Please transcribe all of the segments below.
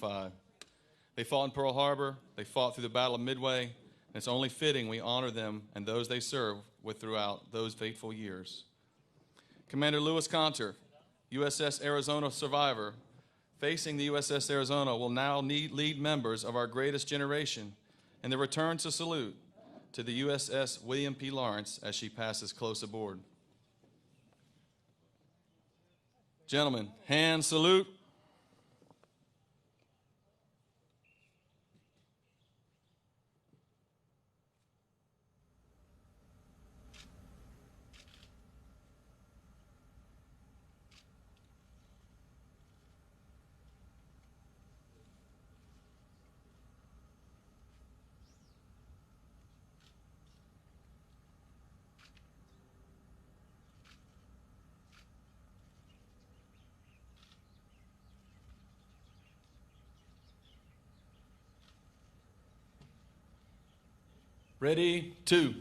They fought in Pearl Harbor. They fought through the Battle of Midway. And it's only fitting we honor them and those they serve with throughout those fateful years. Commander Lewis Conter, USS Arizona survivor, facing the USS Arizona, will now lead members of our greatest generation in the return to salute to the USS William P. Lawrence as she passes close aboard. Gentlemen, hand salute. Ready, two.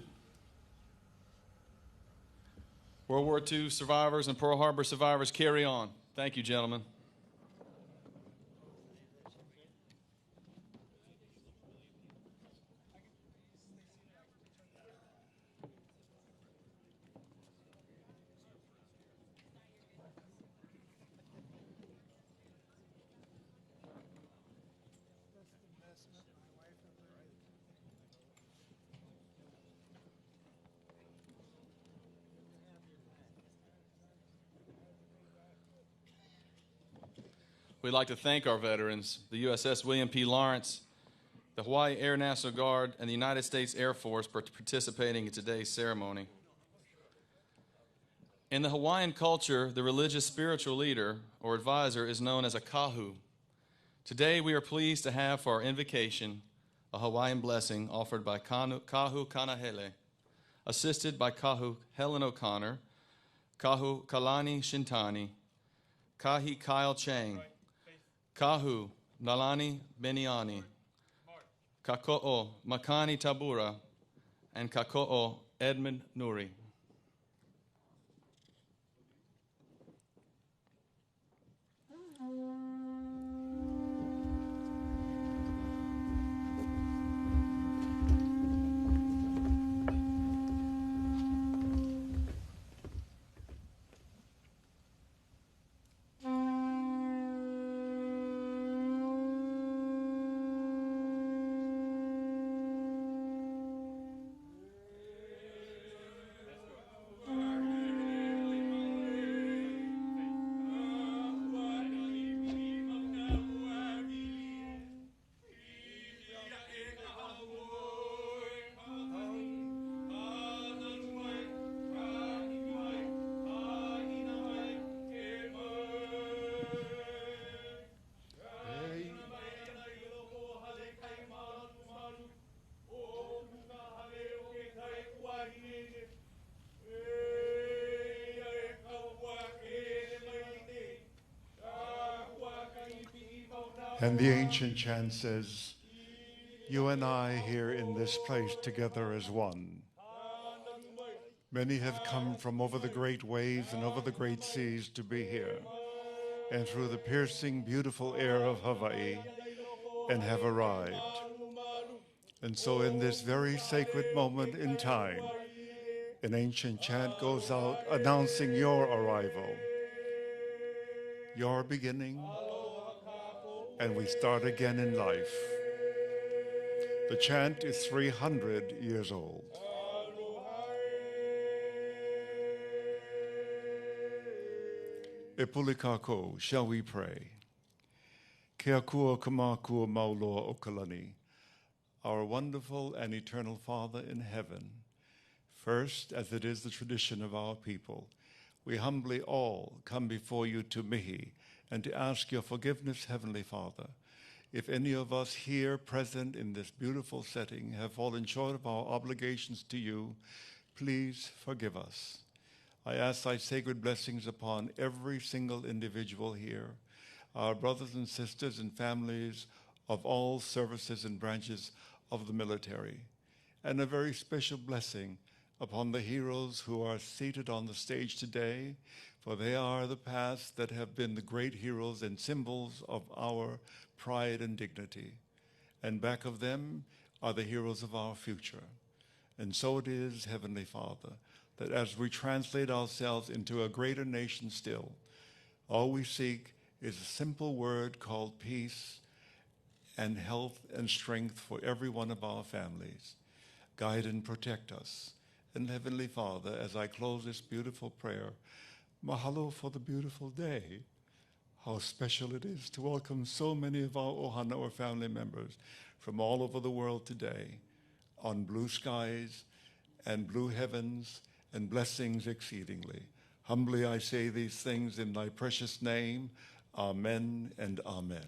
World War II survivors and Pearl Harbor survivors, carry on. Thank you, gentlemen. We'd like to thank our veterans, the USS William P. Lawrence, the Hawaii Air National Guard, and the United States Air Force for participating in today's ceremony. In the Hawaiian culture, the religious spiritual leader or advisor is known as a kahu. Today, we are pleased to have for our invocation a Hawaiian blessing offered by Kahu Kanahele, assisted by Kahu Helen O'Connor, Kahu Kalani Shintani, Kahi Kyle Chang, Kahu Nalani Beniani, Kako'o Makani Tabura, and Kako'o Edmund Nuri. And the ancient chant says, you and I here in this place together as one. Many have come from over the great waves and over the great seas to be here, and through the piercing, beautiful air of Hawaii, and have arrived. And so in this very sacred moment in time, an ancient chant goes out announcing your arrival, your beginning, and we start again in life. The chant is 300 years old. E pulikako, shall we pray? Ke akua kamakua mauloa o kalani, our wonderful and eternal Father in heaven, first, as it is the tradition of our people, we humbly all come before you to mihi and to ask your forgiveness, Heavenly Father. If any of us here present in this beautiful setting have fallen short of our obligations to you, please forgive us. I ask thy sacred blessings upon every single individual here, our brothers and sisters and families of all services and branches of the military, and a very special blessing upon the heroes who are seated on the stage today, for they are the past that have been the great heroes and symbols of our pride, and dignity. And back of them are the heroes of our future. And so it is, Heavenly Father, that as we translate ourselves into a greater nation still, all we seek is a simple word called peace and health and strength for every one of our families. Guide and protect us. And Heavenly Father, as I close this beautiful prayer, mahalo for the beautiful day. How special it is to welcome so many of our ohana or family members from all over the world today on blue skies and blue heavens and blessings exceedingly. Humbly I say these things in thy precious name. Amen and amen.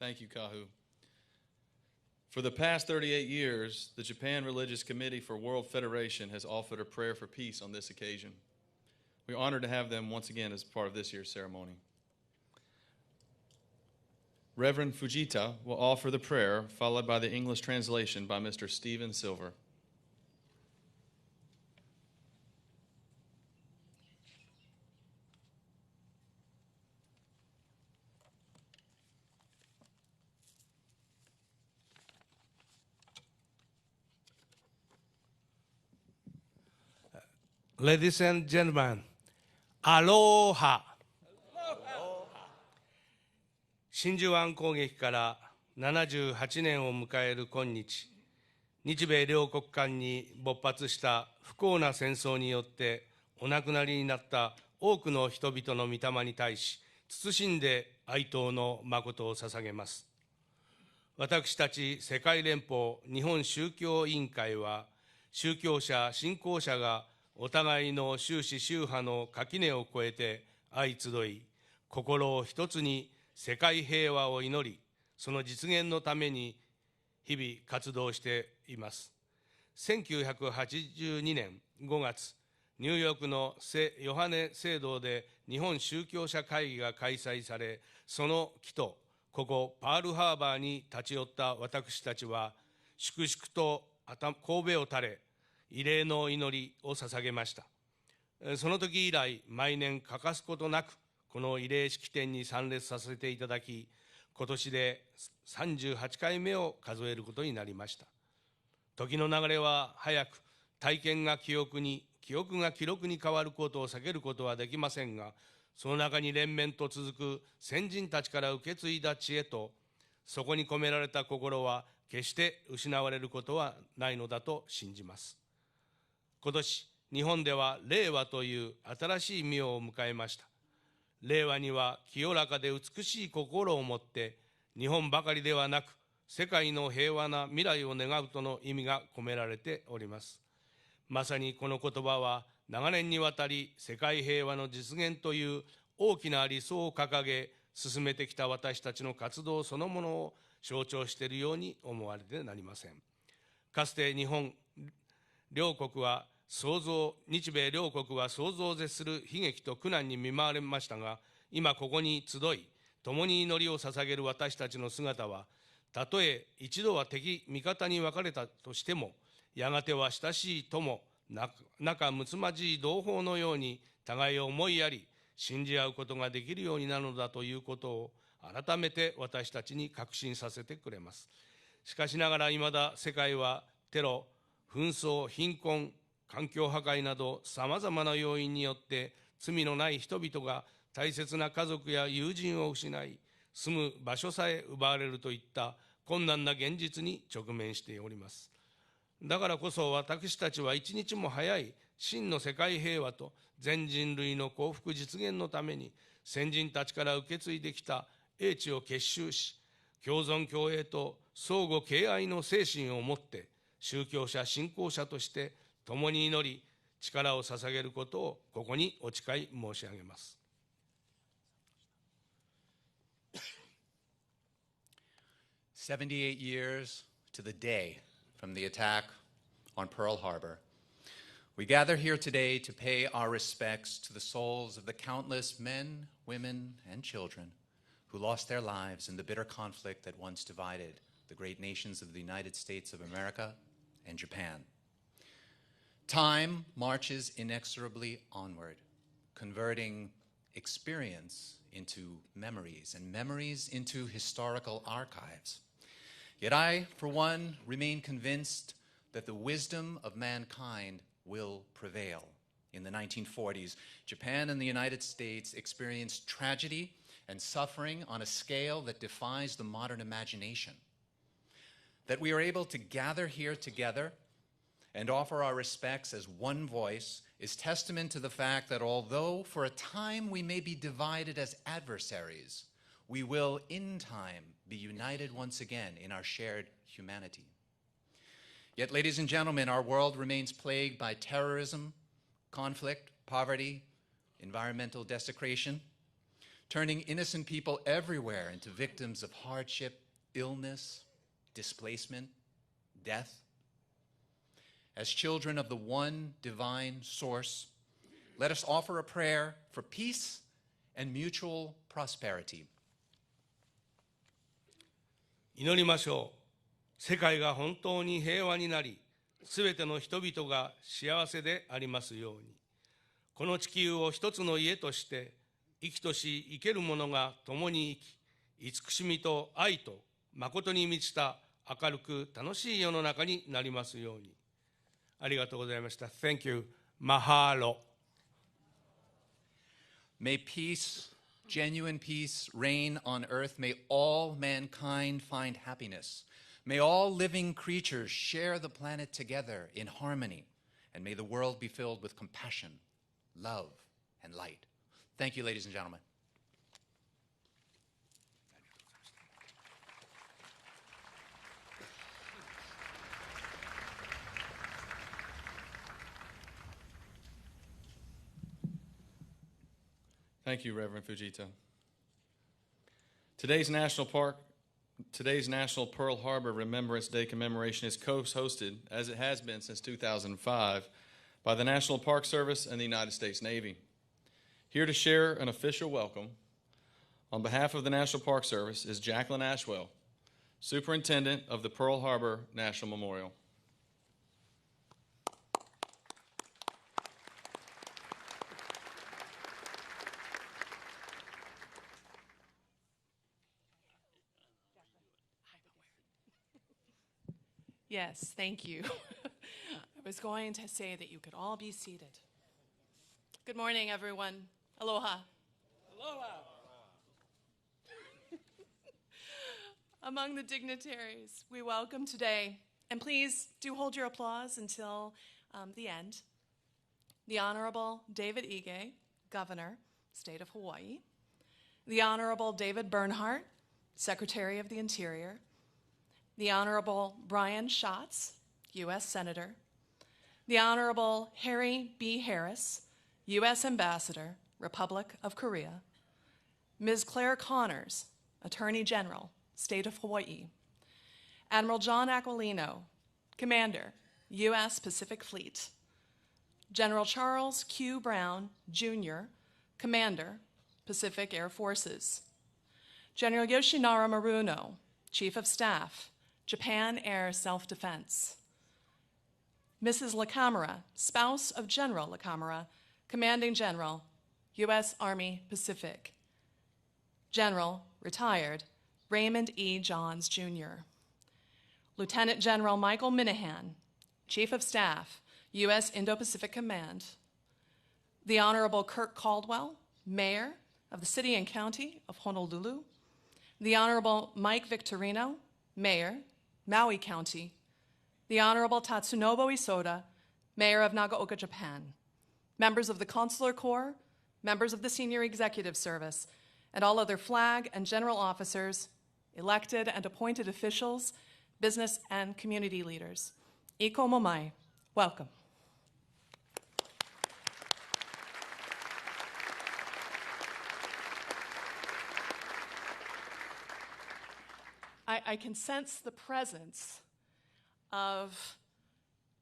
Thank you, Kahu. For the past 38 years, the Japan Religious Committee for World Federation has offered a prayer for peace on this occasion. We're honored to have them once again as part of this year's ceremony. Reverend Fujita will offer the prayer, followed by the English translation by Mr. Stephen Silver. Ladies and gentlemen, Aloha! 真珠湾攻撃から78年を迎える今日、日米両国間に勃発した不幸な戦争によってお亡くなりになった多くの人々の御霊に対し、謹んで哀悼の誠を捧げます。私たち世界連邦日本宗教委員会は、宗教者、信仰者がお互いの宗旨宗派の垣根を越えて相集い、心を一つに世界平和を祈り、その実現のために日々活動しています。1982年5月、ニューヨークの聖ヨハネ聖堂で日本宗教者会議が開催され、その木とここパールハーバーに立ち寄った私たちは、粛々と頭を垂れ、慰霊の祈りを捧げました。その時以来、毎年欠かすことなく、この慰霊式典に参列させていただき、今年で38回目を数えることになりました。時の流れは早く、体験が記憶に、記憶が記録に変わることを避けることはできませんが、その中に連綿と続く先人たちから受け継いだ知恵と、そこに込められた心は決して失われることはないのだと信じます。今年、日本では令和という新しい御代を迎えました。令和には清らかで美しい心を持って、日本ばかりではなく、世界の平和な未来を願うとの意味が込められております。まさにこの言葉は、長年にわたり世界平和の実現という大きな理想を掲げ、進めてきた私たちの活動そのものを象徴しているように思われてなりません。かつて日本両国は日米両国は想像を絶する悲劇と苦難に見舞われましたが、今ここに集い、共に祈りを捧げる私たちの姿は、たとえ一度は敵味方に分かれたとしても、やがては親しい友、仲睦まじい同胞のように互いを思いやり、信じ合うことができるようになるのだということを改めて私たちに確信させてくれます。しかしながら、いまだ世界はテロ、紛争、貧困、環境破壊などさまざまな要因によって罪のない人々が大切な家族や友人を失い、住む場所さえ奪われるといった困難な現実に直面しております。だからこそ私たちは一日も早い真の世界平和と全人類の幸福実現のために、先人たちから受け継いできた英知を結集し、共存共栄と相互敬愛の精神を持って、宗教者、信仰者として共に祈り、力を捧げることをここにお誓い申し上げます。78 years to the day from the attack on Pearl Harbor. We gather here today to pay our respects to the souls of the countless men, women, and children who lost their lives in the bitter conflict that once divided the great nations of the United States of America and Japan. Time marches inexorably onward, converting experience into memories and memories into historical archives. Yet I, for one, remain convinced that the wisdom of mankind will prevail. In the 1940s, Japan and the United States experienced tragedy and suffering on a scale that defies the modern imagination. That we are able to gather here together and offer our respects as one voice is testament to the fact that although for a time we may be divided as adversaries, we will in time be united once again in our shared humanity. Yet, ladies and gentlemen, our world remains plagued by terrorism, conflict, poverty, environmental desecration, turning innocent people everywhere into victims of hardship, illness, displacement, death. As children of the one divine source, let us offer a prayer for peace and mutual prosperity. 祈りましょう。世界が本当に平和になり、すべての人々が幸せでありますように。この地球を一つの家として、生きとし生ける者が共に生き、慈しみと愛と誠に満ちた明るく楽しい世の中になりますように。ありがとうございました。Thank you. Mahalo. May peace, genuine peace, reign on earth. May all mankind find happiness. May all living creatures share the planet together in harmony. And may the world be filled with compassion, love, and light. Thank you, ladies and gentlemen. Thank you, Reverend Fujita. Today's National Pearl Harbor Remembrance Day commemoration is co-hosted, as it has been since 2005, by the National Park Service and the United States Navy. Here to share an official welcome on behalf of the National Park Service is Jacqueline Ashwell, Superintendent of the Pearl Harbor National Memorial. Yes, thank you. I was going to say that you could all be seated. Good morning, everyone. Aloha. Aloha. Among the dignitaries we welcome today, and please do hold your applause until the end, the Honorable David Ige, Governor, State of Hawaii, the Honorable David Bernhardt, Secretary of the Interior, the Honorable Brian Schatz, U.S. Senator, the Honorable Harry B. Harris, U.S. Ambassador, Republic of Korea, Ms. Claire Connors, Attorney General, State of Hawaii, Admiral John Aquilino, Commander, U.S. Pacific Fleet, General Charles Q. Brown, Jr., Commander, Pacific Air Forces, General Yoshinara Maruno, Chief of Staff, Japan Air Self-Defense, Mrs. LaCamera, spouse of General LaCamera, Commanding General, U.S. Army Pacific, General, retired, Raymond E. Johns, Jr., Lieutenant General Michael Minahan, Chief of Staff, U.S. Indo-Pacific Command, the Honorable Kirk Caldwell, Mayor of the City and County of Honolulu, the Honorable Mike Victorino, Mayor, Maui County, the Honorable Tatsunobu Isoda, Mayor of Nagaoka, Japan, members of the Consular Corps, members of the Senior Executive Service, and all other flag and general officers, elected and appointed officials, business and community leaders. Iko momai, welcome. I can sense the presence of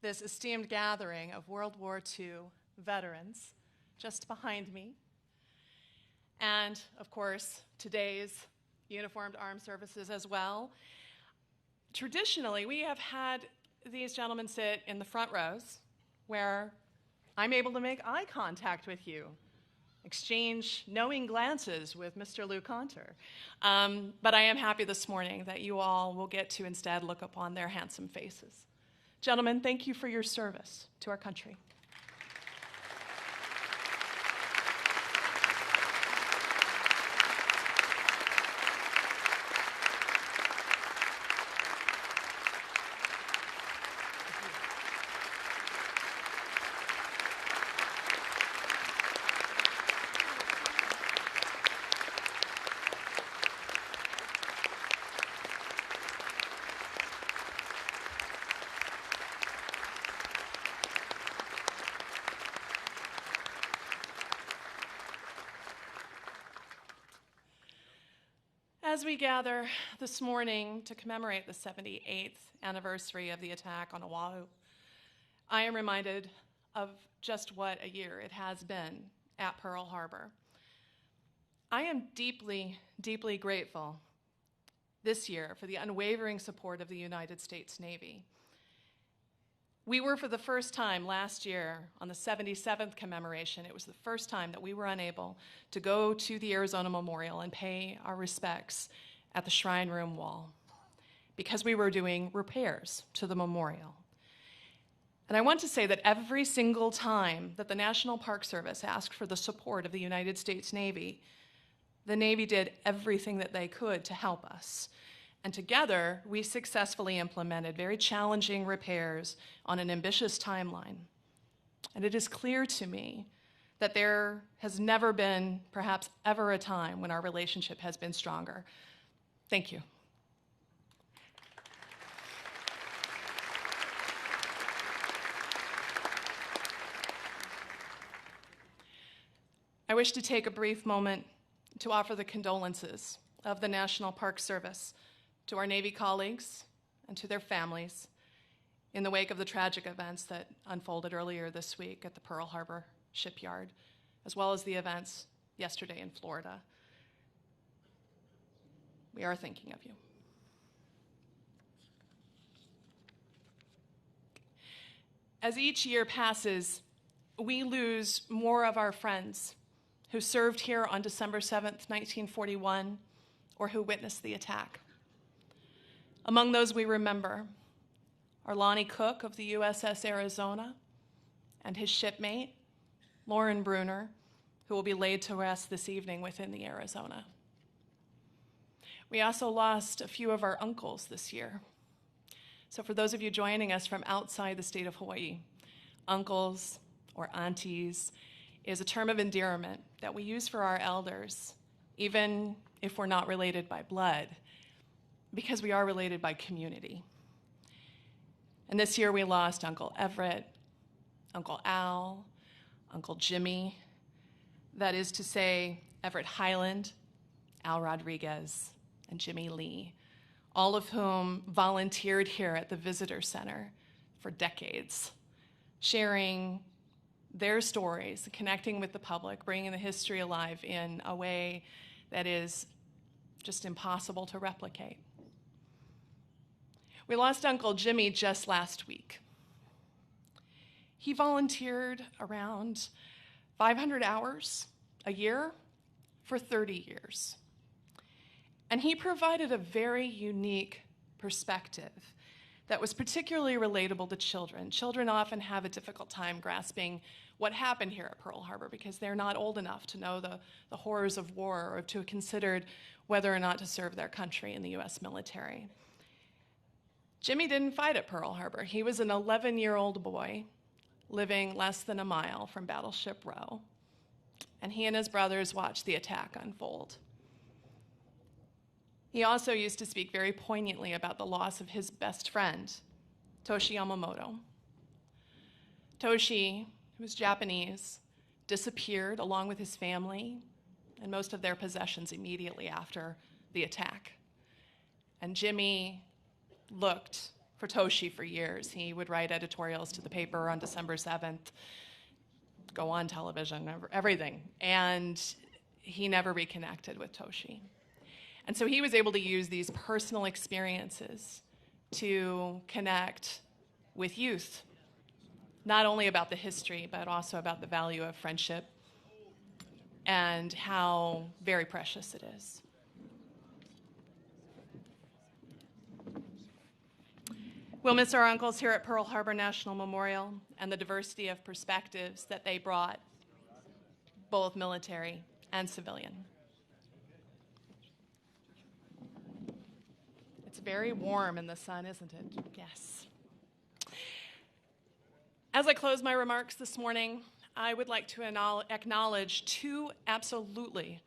this esteemed gathering of World War II veterans just behind me, and of course, today's uniformed armed services as well. Traditionally, we have had these gentlemen sit in the front rows where I'm able to make eye contact with you, exchange knowing glances with Mr. Lou Conter. But I am happy this morning that you all will get to instead look upon their handsome faces. Gentlemen, thank you for your service to our country. As we gather this morning to commemorate the 78th anniversary of the attack on Oahu, I am reminded of just what a year it has been at Pearl Harbor. I am deeply, deeply grateful this year for the unwavering support of the United States Navy. We were, for the first time last year, on the 77th commemoration, it was the first time that we were unable to go to the Arizona Memorial and pay our respects at the Shrine Room wall because we were doing repairs to the memorial. And I want to say that every single time that the National Park Service asked for the support of the United States Navy, the Navy did everything that they could to help us. And together, we successfully implemented very challenging repairs on an ambitious timeline. And it is clear to me that there has never been, perhaps ever, a time when our relationship has been stronger. Thank you. I wish to take a brief moment to offer the condolences of the National Park Service to our Navy colleagues and to their families in the wake of the tragic events that unfolded earlier this week at the Pearl Harbor shipyard, as well as the events yesterday in Florida. We are thinking of you. As each year passes, we lose more of our friends who served here on December 7th, 1941, or who witnessed the attack. Among those we remember are Lonnie Cook of the USS Arizona and his shipmate, Lauren Bruner, who will be laid to rest this evening within the Arizona. We also lost a few of our uncles this year. So for those of you joining us from outside the state of Hawaii, uncles or aunties is a term of endearment that we use for our elders, even if we're not related by blood, because we are related by community. And this year we lost Uncle Everett, Uncle Al, Uncle Jimmy, that is to say, Everett Highland, Al Rodriguez, and Jimmy Lee, all of whom volunteered here at the Visitor Center for decades, sharing their stories, connecting with the public, bringing the history alive in a way that is just impossible to replicate. We lost Uncle Jimmy just last week. He volunteered around 500 hours a year for 30 years. And he provided a very unique perspective that was particularly relatable to children. Children often have a difficult time grasping what happened here at Pearl Harbor because they're not old enough to know the horrors of war or to have considered whether or not to serve their country in the U.S. military. Jimmy didn't fight at Pearl Harbor. He was an 11-year-old boy living less than a mile from Battleship Row, and he and his brothers watched the attack unfold. He also used to speak very poignantly about the loss of his best friend, Toshi Yamamoto. Toshi, who was Japanese, disappeared along with his family and most of their possessions immediately after the attack. And Jimmy looked for Toshi for years. He would write editorials to the paper on December 7th, go on television, everything. And he never reconnected with Toshi. And so he was able to use these personal experiences to connect with youth, not only about the history, but also about the value of friendship and how very precious it is. We'll miss our uncles here at Pearl Harbor National Memorial and the diversity of perspectives that they brought, both military and civilian. It's very warm in the sun, isn't it? Yes. As I close my remarks this morning, I would like to acknowledge two absolutely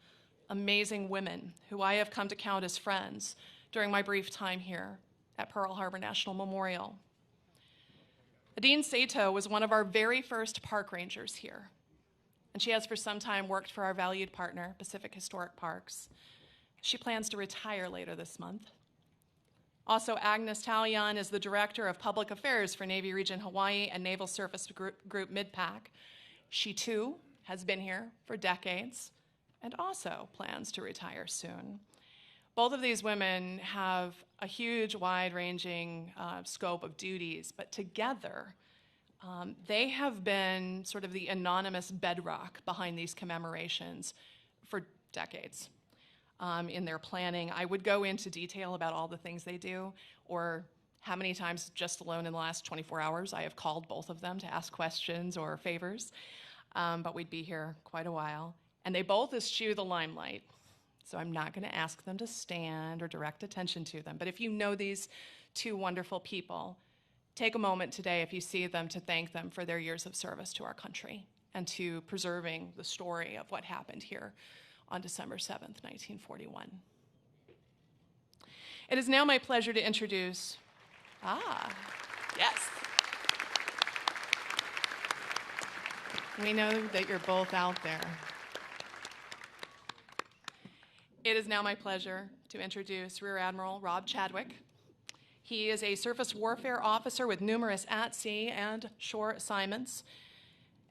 amazing women who I have come to count as friends during my brief time here at Pearl Harbor National Memorial. Adine Sato was one of our very first park rangers here, and she has for some time worked for our valued partner, Pacific Historic Parks. She plans to retire later this month. Also, Agnes Talion is the Director of Public Affairs for Navy Region Hawaii and Naval Surface Group MidPAC. She, too, has been here for decades and also plans to retire soon. Both of these women have a huge, wide-ranging scope of duties, but together, they have been sort of the anonymous bedrock behind these commemorations for decades. In their planning, I would go into detail about all the things they do, or how many times just alone in the last 24 hours I have called both of them to ask questions or favors, but we'd be here quite a while. And they both eschew the limelight, so I'm not going to ask them to stand or direct attention to them. But if you know these two wonderful people, take a moment today, if you see them, to thank them for their years of service to our country and to preserving the story of what happened here on December 7th, 1941. It is now my pleasure to introduce, yes. We know that you're both out there. It is now my pleasure to introduce Rear Admiral Rob Chadwick. He is a surface warfare officer with numerous at-sea and shore assignments.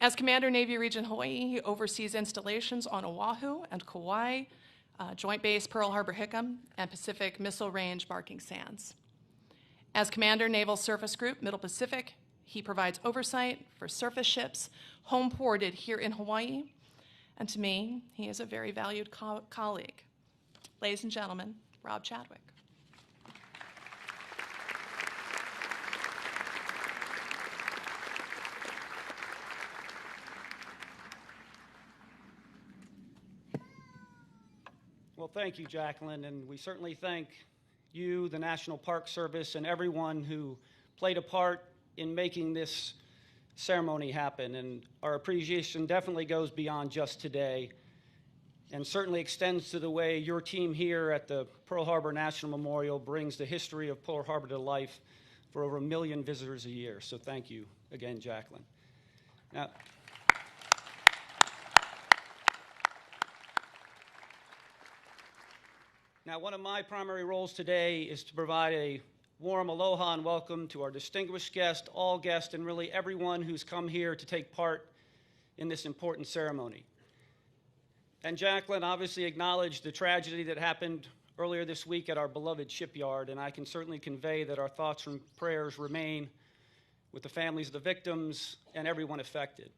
As Commander, Navy Region Hawaii, he oversees installations on Oahu and Kauai, Joint Base Pearl Harbor Hickam, and Pacific Missile Range Barking Sands. As Commander, Naval Surface Group Middle Pacific, he provides oversight for surface ships home ported here in Hawaii. And to me, he is a very valued colleague. Ladies and gentlemen, Rob Chadwick. Well, thank you, Jacqueline, and we certainly thank you, the National Park Service, and everyone who played a part in making this ceremony happen. And our appreciation definitely goes beyond just today and certainly extends to the way your team here at the Pearl Harbor National Memorial brings the history of Pearl Harbor to life for over 1 million visitors a year. So thank you again, Jacqueline. Now, one of my primary roles today is to provide a warm aloha and welcome to our distinguished guests, all guests, and really everyone who's come here to take part in this important ceremony. And Jacqueline obviously acknowledged the tragedy that happened earlier this week at our beloved shipyard, and I can certainly convey that our thoughts and prayers remain with the families of the victims and everyone affected.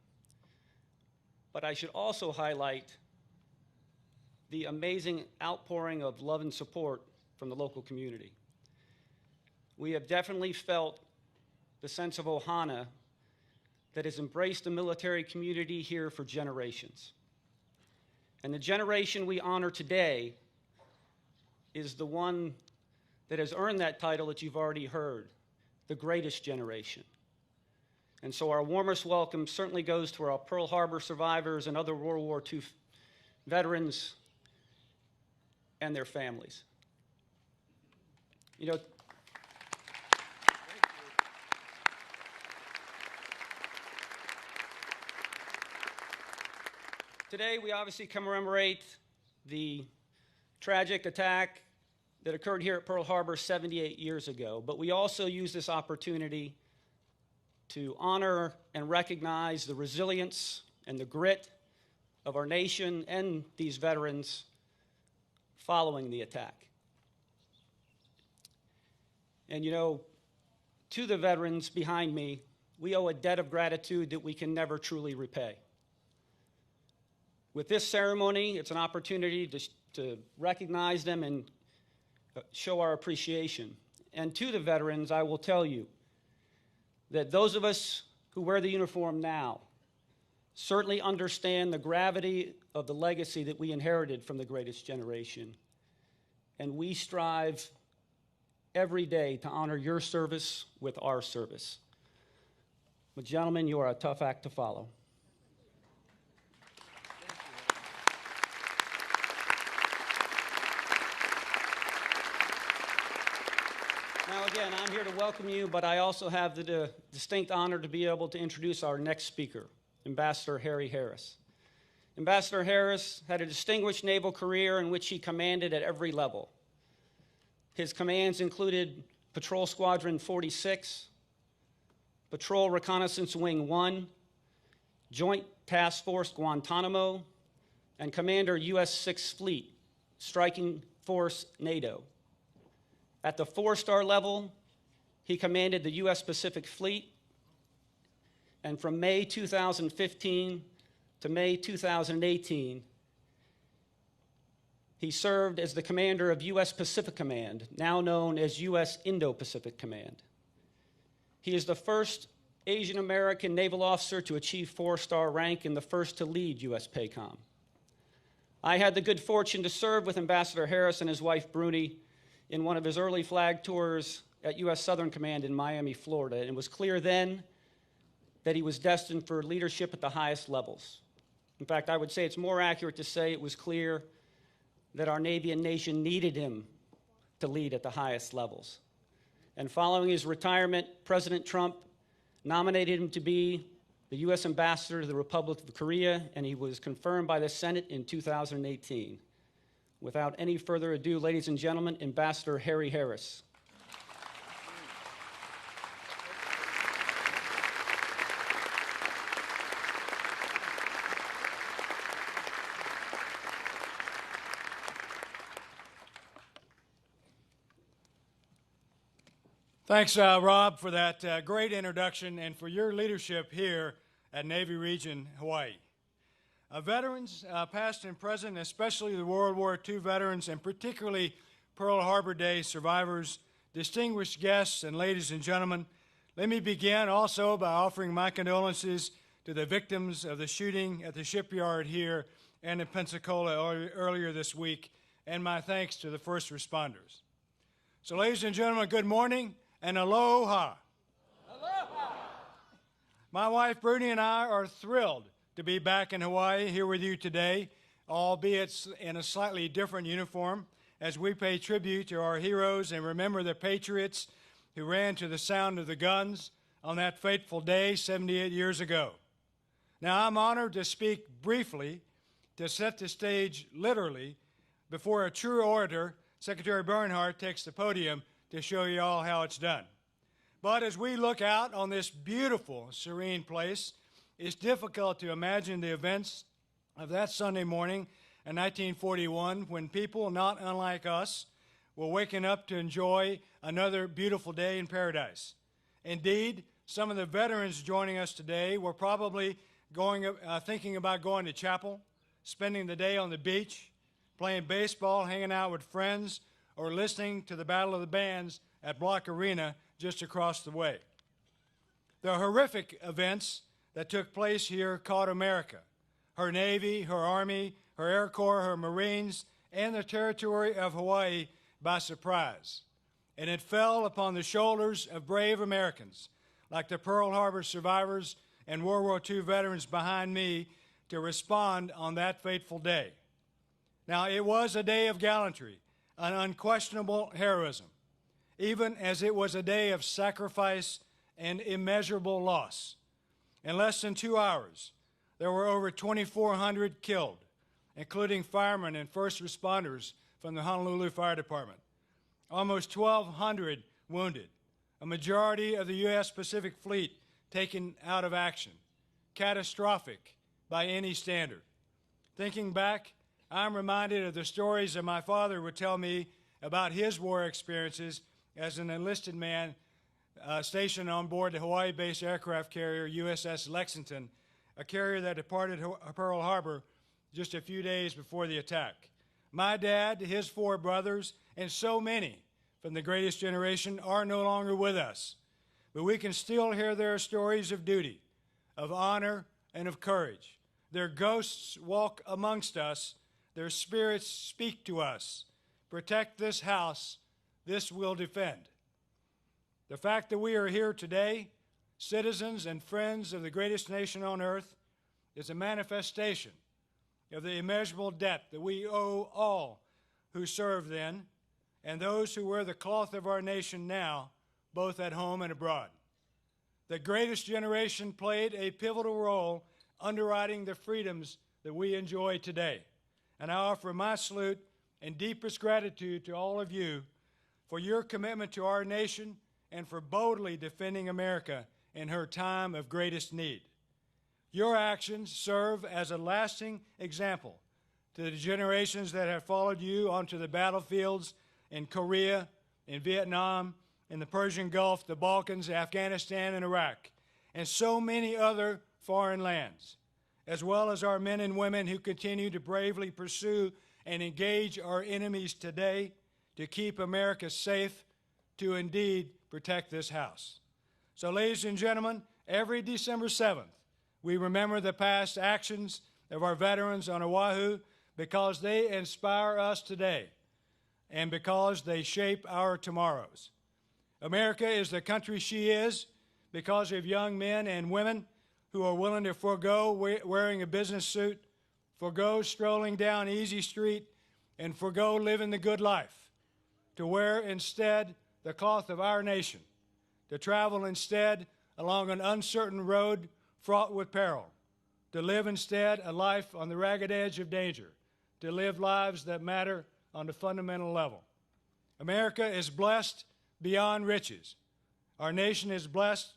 But I should also highlight the amazing outpouring of love and support from the local community. We have definitely felt the sense of ohana that has embraced the military community here for generations. And the generation we honor today is the one that has earned that title that you've already heard, the greatest generation. And so our warmest welcome certainly goes to our Pearl Harbor survivors and other World War II veterans and their families. You know, today we obviously commemorate the tragic attack that occurred here at Pearl Harbor 78 years ago, but we also use this opportunity to honor and recognize the resilience and the grit of our nation and these veterans following the attack. And to the veterans behind me, we owe a debt of gratitude that we can never truly repay. With this ceremony, it's an opportunity to recognize them and show our appreciation. And to the veterans, I will tell you that those of us who wear the uniform now certainly understand the gravity of the legacy that we inherited from the greatest generation. And we strive every day to honor your service with our service. But gentlemen, you are a tough act to follow. Now again, I'm here to welcome you, but I also have the distinct honor to be able to introduce our next speaker, Ambassador Harry Harris. Ambassador Harris had a distinguished naval career in which he commanded at every level. His commands included Patrol Squadron 46, Patrol Reconnaissance Wing 1, Joint Task Force Guantanamo, and Commander U.S. 6th Fleet, Striking Force NATO. At the 4-star level, he commanded the U.S. Pacific Fleet, and from May 2015 to May 2018, he served as the commander of U.S. Pacific Command, now known as U.S. Indo-Pacific Command. He is the first Asian American naval officer to achieve 4-star rank and the first to lead U.S. PACOM. I had the good fortune to serve with Ambassador Harris and his wife Bruni in one of his early flag tours at U.S. Southern Command in Miami, Florida, and it was clear then that he was destined for leadership at the highest levels. In fact, I would say it's more accurate to say it was clear that our Navy and nation needed him to lead at the highest levels. And following his retirement, President Trump nominated him to be the U.S. Ambassador to the Republic of Korea, and he was confirmed by the Senate in 2018. Without any further ado, ladies and gentlemen, Ambassador Harry Harris. Thanks, Rob, for that great introduction and for your leadership here at Navy Region, Hawaii. Veterans, past and present, especially the World War II veterans, and particularly Pearl Harbor Day survivors, distinguished guests, and ladies and gentlemen, let me begin also by offering my condolences to the victims of the shooting at the shipyard here and in Pensacola earlier this week, and my thanks to the first responders. So, ladies and gentlemen, good morning. And aloha. Aloha. My wife, Bruni, and I are thrilled to be back in Hawaii here with you today, albeit in a slightly different uniform, as we pay tribute to our heroes and remember the patriots who ran to the sound of the guns on that fateful day 78 years ago. Now, I'm honored to speak briefly to set the stage literally before a true orator, Secretary Bernhardt, takes the podium to show you all how it's done. But as we look out on this beautiful, serene place, it's difficult to imagine the events of that Sunday morning in 1941 when people, not unlike us, were waking up to enjoy another beautiful day in paradise. Indeed, some of the veterans joining us today were probably thinking about going to chapel, spending the day on the beach, playing baseball, hanging out with friends, or listening to the Battle of the Bands at Block Arena just across the way. The horrific events that took place here caught America, her Navy, her Army, her Air Corps, her Marines, and the territory of Hawaii by surprise. And it fell upon the shoulders of brave Americans, like the Pearl Harbor survivors and World War II veterans behind me, to respond on that fateful day. Now, it was a day of gallantry, an unquestionable heroism, even as it was a day of sacrifice and immeasurable loss. In less than 2 hours, there were over 2,400 killed, including firemen and first responders from the Honolulu Fire Department, almost 1,200 wounded, a majority of the U.S. Pacific Fleet taken out of action. Catastrophic by any standard. Thinking back, I'm reminded of the stories that my father would tell me about his war experiences as an enlisted man stationed on board the Hawaii-based aircraft carrier USS Lexington, a carrier that departed Pearl Harbor just a few days before the attack. My dad, his 4 brothers, and so many from the greatest generation are no longer with us, but we can still hear their stories of duty, of honor, and of courage. Their ghosts walk amongst us. Their spirits speak to us. Protect this house. This will defend. The fact that we are here today, citizens and friends of the greatest nation on earth, is a manifestation of the immeasurable debt that we owe all who served then and those who wear the cloth of our nation now, both at home and abroad. The greatest generation played a pivotal role underwriting the freedoms that we enjoy today. And I offer my salute and deepest gratitude to all of you for your commitment to our nation and for boldly defending America in her time of greatest need. Your actions serve as a lasting example to the generations that have followed you onto the battlefields in Korea, in Vietnam, in the Persian Gulf, the Balkans, Afghanistan, and Iraq, and so many other foreign lands, as well as our men and women who continue to bravely pursue and engage our enemies today to keep America safe, to indeed protect this house. So, ladies and gentlemen, every December 7th, we remember the past actions of our veterans on Oahu because they inspire us today and because they shape our tomorrows. America is the country she is because of young men and women who are willing to forego wearing a business suit, forego strolling down Easy Street, and forego living the good life, to wear instead the cloth of our nation, to travel instead along an uncertain road fraught with peril, to live instead a life on the ragged edge of danger, to live lives that matter on the fundamental level. America is blessed beyond riches. Our nation is blessed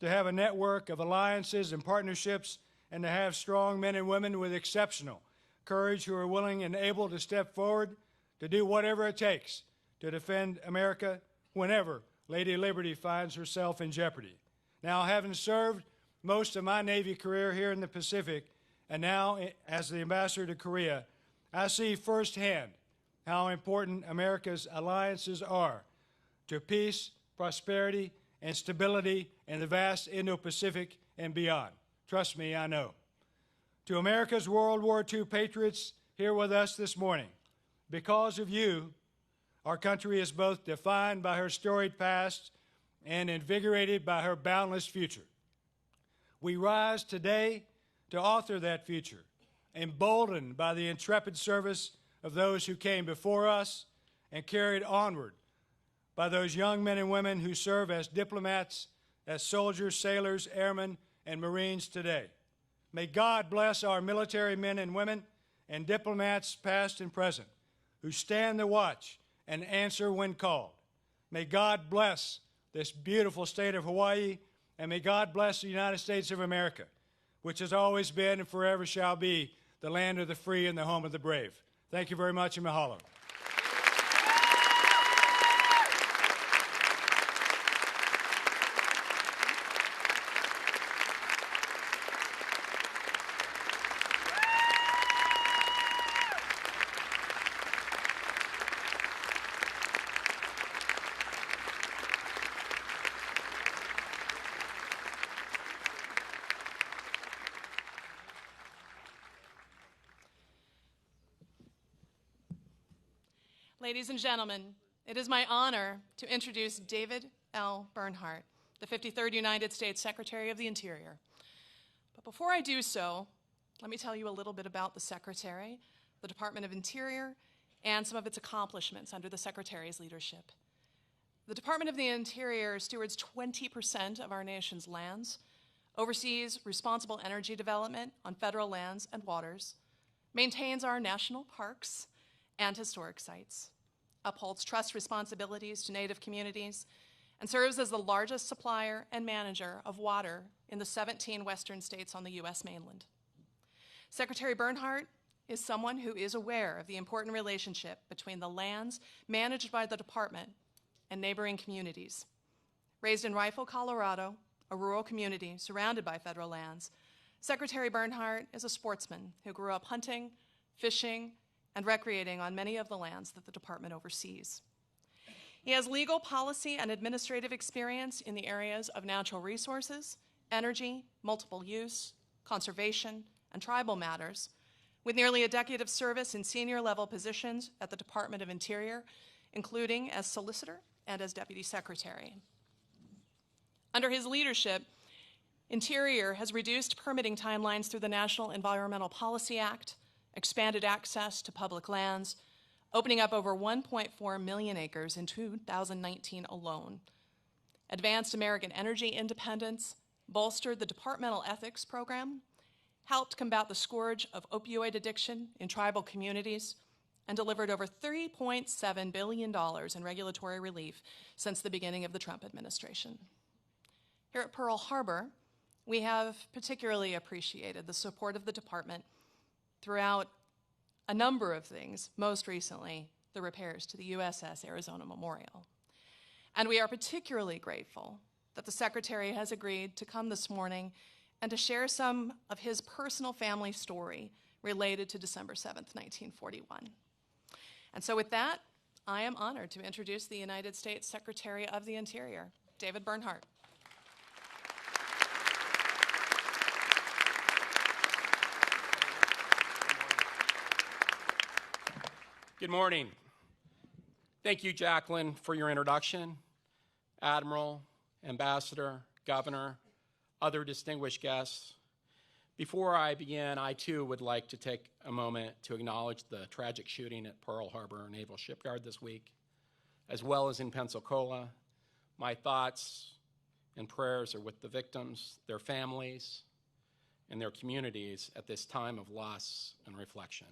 to have a network of alliances and partnerships and to have strong men and women with exceptional courage who are willing and able to step forward to do whatever it takes to defend America whenever Lady Liberty finds herself in jeopardy. Now, having served most of my Navy career here in the Pacific, and now as the ambassador to Korea, I see firsthand how important America's alliances are to peace, prosperity, and stability in the vast Indo-Pacific and beyond. Trust me, I know. To America's World War II patriots here with us this morning, because of you, our country is both defined by her storied past and invigorated by her boundless future. We rise today to author that future, emboldened by the intrepid service of those who came before us and carried onward by those young men and women who serve as diplomats, as soldiers, sailors, airmen, and Marines today. May God bless our military men and women and diplomats past and present who stand the watch and answer when called. May God bless this beautiful state of Hawaii, and may God bless the United States of America, which has always been and forever shall be the land of the free and the home of the brave. Thank you very much, and mahalo. Ladies and gentlemen, it is my honor to introduce David L. Bernhardt, the 53rd United States Secretary of the Interior. But before I do so, let me tell you a little bit about the Secretary, the Department of Interior, and some of its accomplishments under the Secretary's leadership. The Department of the Interior stewards 20% of our nation's lands, oversees responsible energy development on federal lands and waters, maintains our national parks and historic sites, upholds trust responsibilities to Native communities, and serves as the largest supplier and manager of water in the 17 western states on the U.S. mainland. Secretary Bernhardt is someone who is aware of the important relationship between the lands managed by the department and neighboring communities. Raised in Rifle, Colorado, a rural community surrounded by federal lands, Secretary Bernhardt is a sportsman who grew up hunting, fishing, and recreating on many of the lands that the department oversees. He has legal, policy, and administrative experience in the areas of natural resources, energy, multiple use, conservation, and tribal matters, with nearly a decade of service in senior-level positions at the Department of Interior, including as solicitor and as deputy secretary. Under his leadership, Interior has reduced permitting timelines through the National Environmental Policy Act, expanded access to public lands, opening up over 1.4 million acres in 2019 alone, advanced American energy independence, bolstered the departmental ethics program, helped combat the scourge of opioid addiction in tribal communities, and delivered over $3.7 billion in regulatory relief since the beginning of the Trump administration. Here at Pearl Harbor, we have particularly appreciated the support of the department throughout a number of things, most recently the repairs to the USS Arizona Memorial. And we are particularly grateful that the Secretary has agreed to come this morning and to share some of his personal family story related to December 7th, 1941. And so with that, I am honored to introduce the United States Secretary of the Interior, David Bernhardt. Good morning. Thank you, Jacqueline, for your introduction. Admiral, Ambassador, Governor, other distinguished guests. Before I begin, I too would like to take a moment to acknowledge the tragic shooting at Pearl Harbor Naval Shipyard this week, as well as in Pensacola. My thoughts and prayers are with the victims, their families, and their communities at this time of loss and reflection.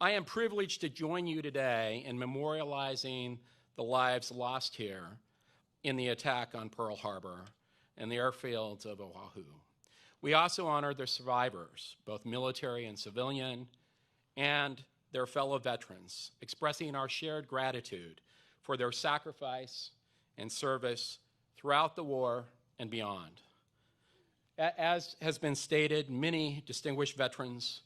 I am privileged to join you today in memorializing the lives lost here in the attack on Pearl Harbor and the airfields of Oahu. We also honor the survivors, both military and civilian, and their fellow veterans, expressing our shared gratitude for their sacrifice and service throughout the war and beyond. As has been stated, many distinguished veterans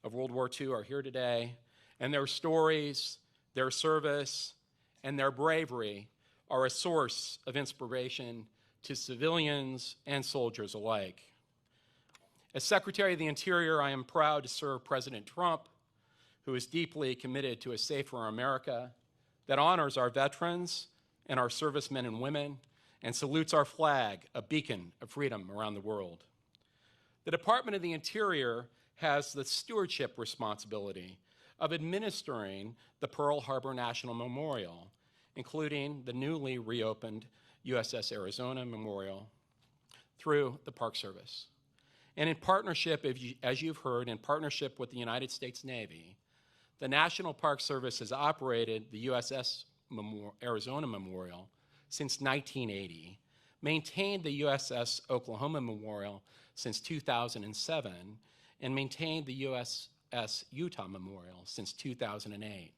of World War II are here today, and their stories, their service, and their bravery are a source of inspiration to civilians and soldiers alike. As Secretary of the Interior, I am proud to serve President Trump, who is deeply committed to a safer America that honors our veterans and our servicemen and women and salutes our flag, a beacon of freedom around the world. The Department of the Interior has the stewardship responsibility of administering the Pearl Harbor National Memorial, including the newly reopened USS Arizona Memorial, through the Park Service. And in partnership, as you've heard, in partnership with the United States Navy, the National Park Service has operated the USS Arizona Memorial since 1980, maintained the USS Oklahoma Memorial since 2007, and maintained the USS Utah Memorial since 2008.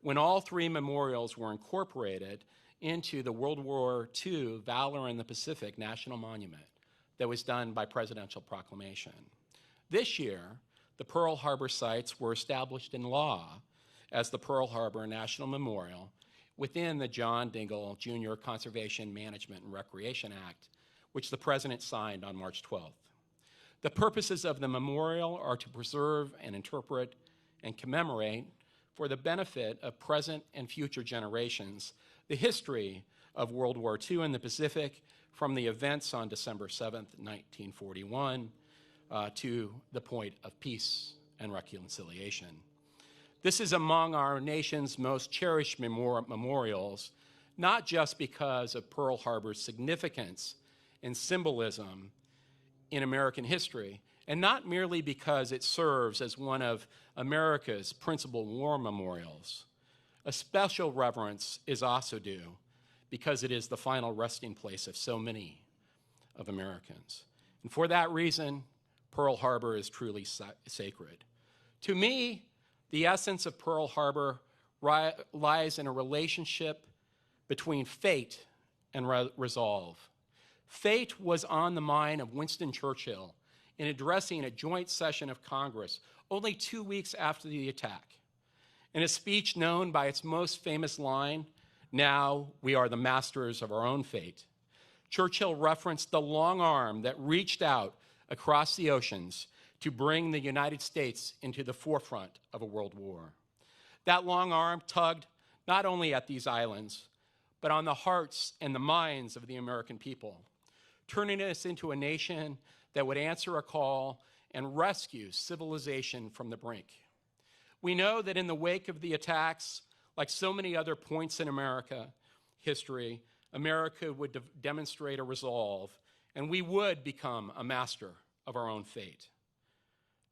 When all three memorials were incorporated into the World War II Valor in the Pacific National Monument that was done by presidential proclamation. This year, the Pearl Harbor sites were established in law as the Pearl Harbor National Memorial within the John Dingell Jr. Conservation Management and Recreation Act, which the President signed on March 12th. The purposes of the memorial are to preserve and interpret and commemorate for the benefit of present and future generations the history of World War II in the Pacific from the events on December 7th, 1941 to the point of peace and reconciliation. This is among our nation's most cherished memorials, not just because of Pearl Harbor's significance and symbolism in American history, and not merely because it serves as one of America's principal war memorials. A special reverence is also due because it is the final resting place of so many of Americans. And for that reason, Pearl Harbor is truly sacred. To me, the essence of Pearl Harbor lies in a relationship between fate and resolve. Fate was on the mind of Winston Churchill in addressing a joint session of Congress only 2 weeks after the attack. In a speech known by its most famous line, "Now we are the masters of our own fate," Churchill referenced the long arm that reached out across the oceans to bring the United States into the forefront of a world war. That long arm tugged not only at these islands, but on the hearts and the minds of the American people, turning us into a nation that would answer a call and rescue civilization from the brink. We know that in the wake of the attacks, like so many other points in America history, America would demonstrate a resolve, and we would become a master of our own fate.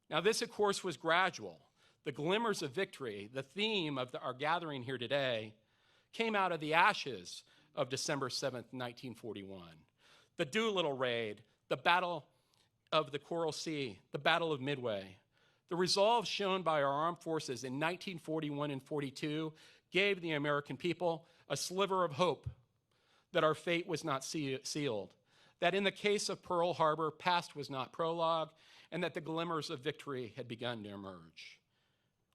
Now, this, of course, was gradual. The glimmers of victory, the theme of our gathering here today, came out of the ashes of December 7th, 1941. The Doolittle Raid, the Battle of the Coral Sea, the Battle of Midway. The resolve shown by our armed forces in 1941 and 42 gave the American people a sliver of hope that our fate was not sealed, that in the case of Pearl Harbor, past was not prologue, and that the glimmers of victory had begun to emerge.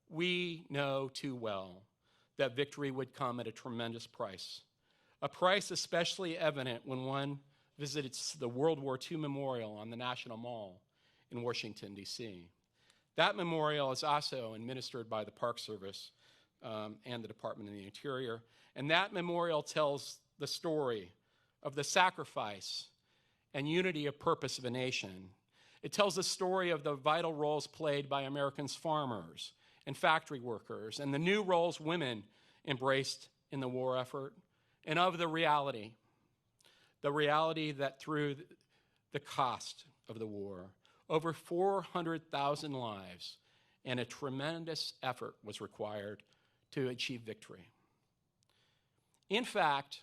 We know too well that victory would come at a tremendous price, a price especially evident when one visits the World War II Memorial on the National Mall in Washington, D.C. That memorial is also administered by the Park Service and the Department of the Interior, and that memorial tells the story of the sacrifice and unity of purpose of a nation. It tells the story of the vital roles played by Americans' farmers and factory workers, and the new roles women embraced in the war effort, and of the reality that through the cost of the war, over 400,000 lives and a tremendous effort was required to achieve victory. In fact,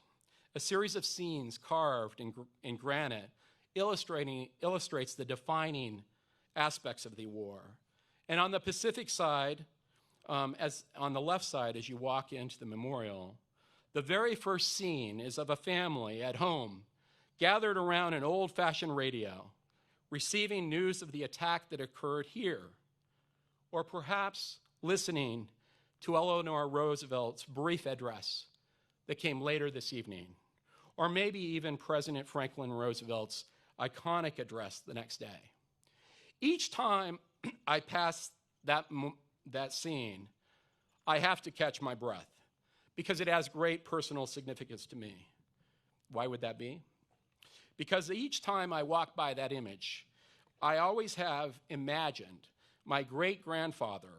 a series of scenes carved in granite illustrates the defining aspects of the war. And on the Pacific side, as on the left side as you walk into the memorial, the very first scene is of a family at home gathered around an old-fashioned radio, receiving news of the attack that occurred here, or perhaps listening to Eleanor Roosevelt's brief address that came later this evening, or maybe even President Franklin Roosevelt's iconic address the next day. Each time I pass that scene, I have to catch my breath because it has great personal significance to me. Why would that be? Because each time I walk by that image, I always have imagined my great-grandfather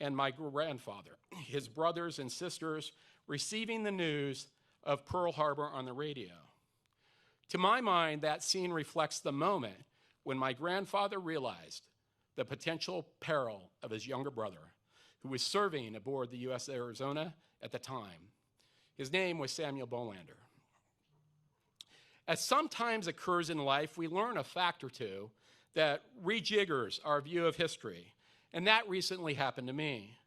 and my grandfather, his brothers and sisters, receiving the news of Pearl Harbor on the radio. To my mind, that scene reflects the moment when my grandfather realized the potential peril of his younger brother, who was serving aboard the U.S. Arizona at the time. His name was Samuel Bolander. As sometimes occurs in life, we learn a fact or two that rejiggers our view of history, and that recently happened to me.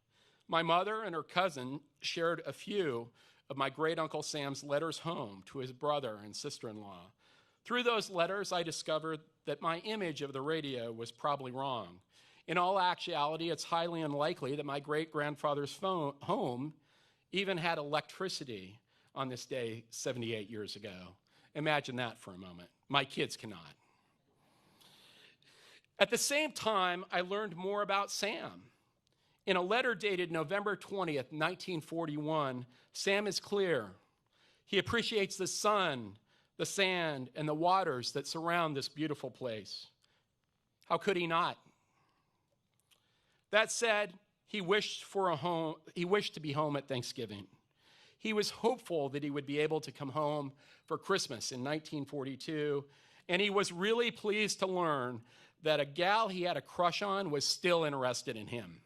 My mother and her cousin shared a few of my great-uncle Sam's letters home to his brother and sister-in-law. Through those letters, I discovered that my image of the radio was probably wrong. In all actuality, it's highly unlikely that my great-grandfather's home even had electricity on this day 78 years ago. Imagine that for a moment. My kids cannot. At the same time, I learned more about Sam. In a letter dated November 20th, 1941, Sam is clear. He appreciates the sun, the sand, and the waters that surround this beautiful place. How could he not? That said, he wished to be home at Thanksgiving. He was hopeful that he would be able to come home for Christmas in 1942, and he was really pleased to learn that a gal he had a crush on was still interested in him.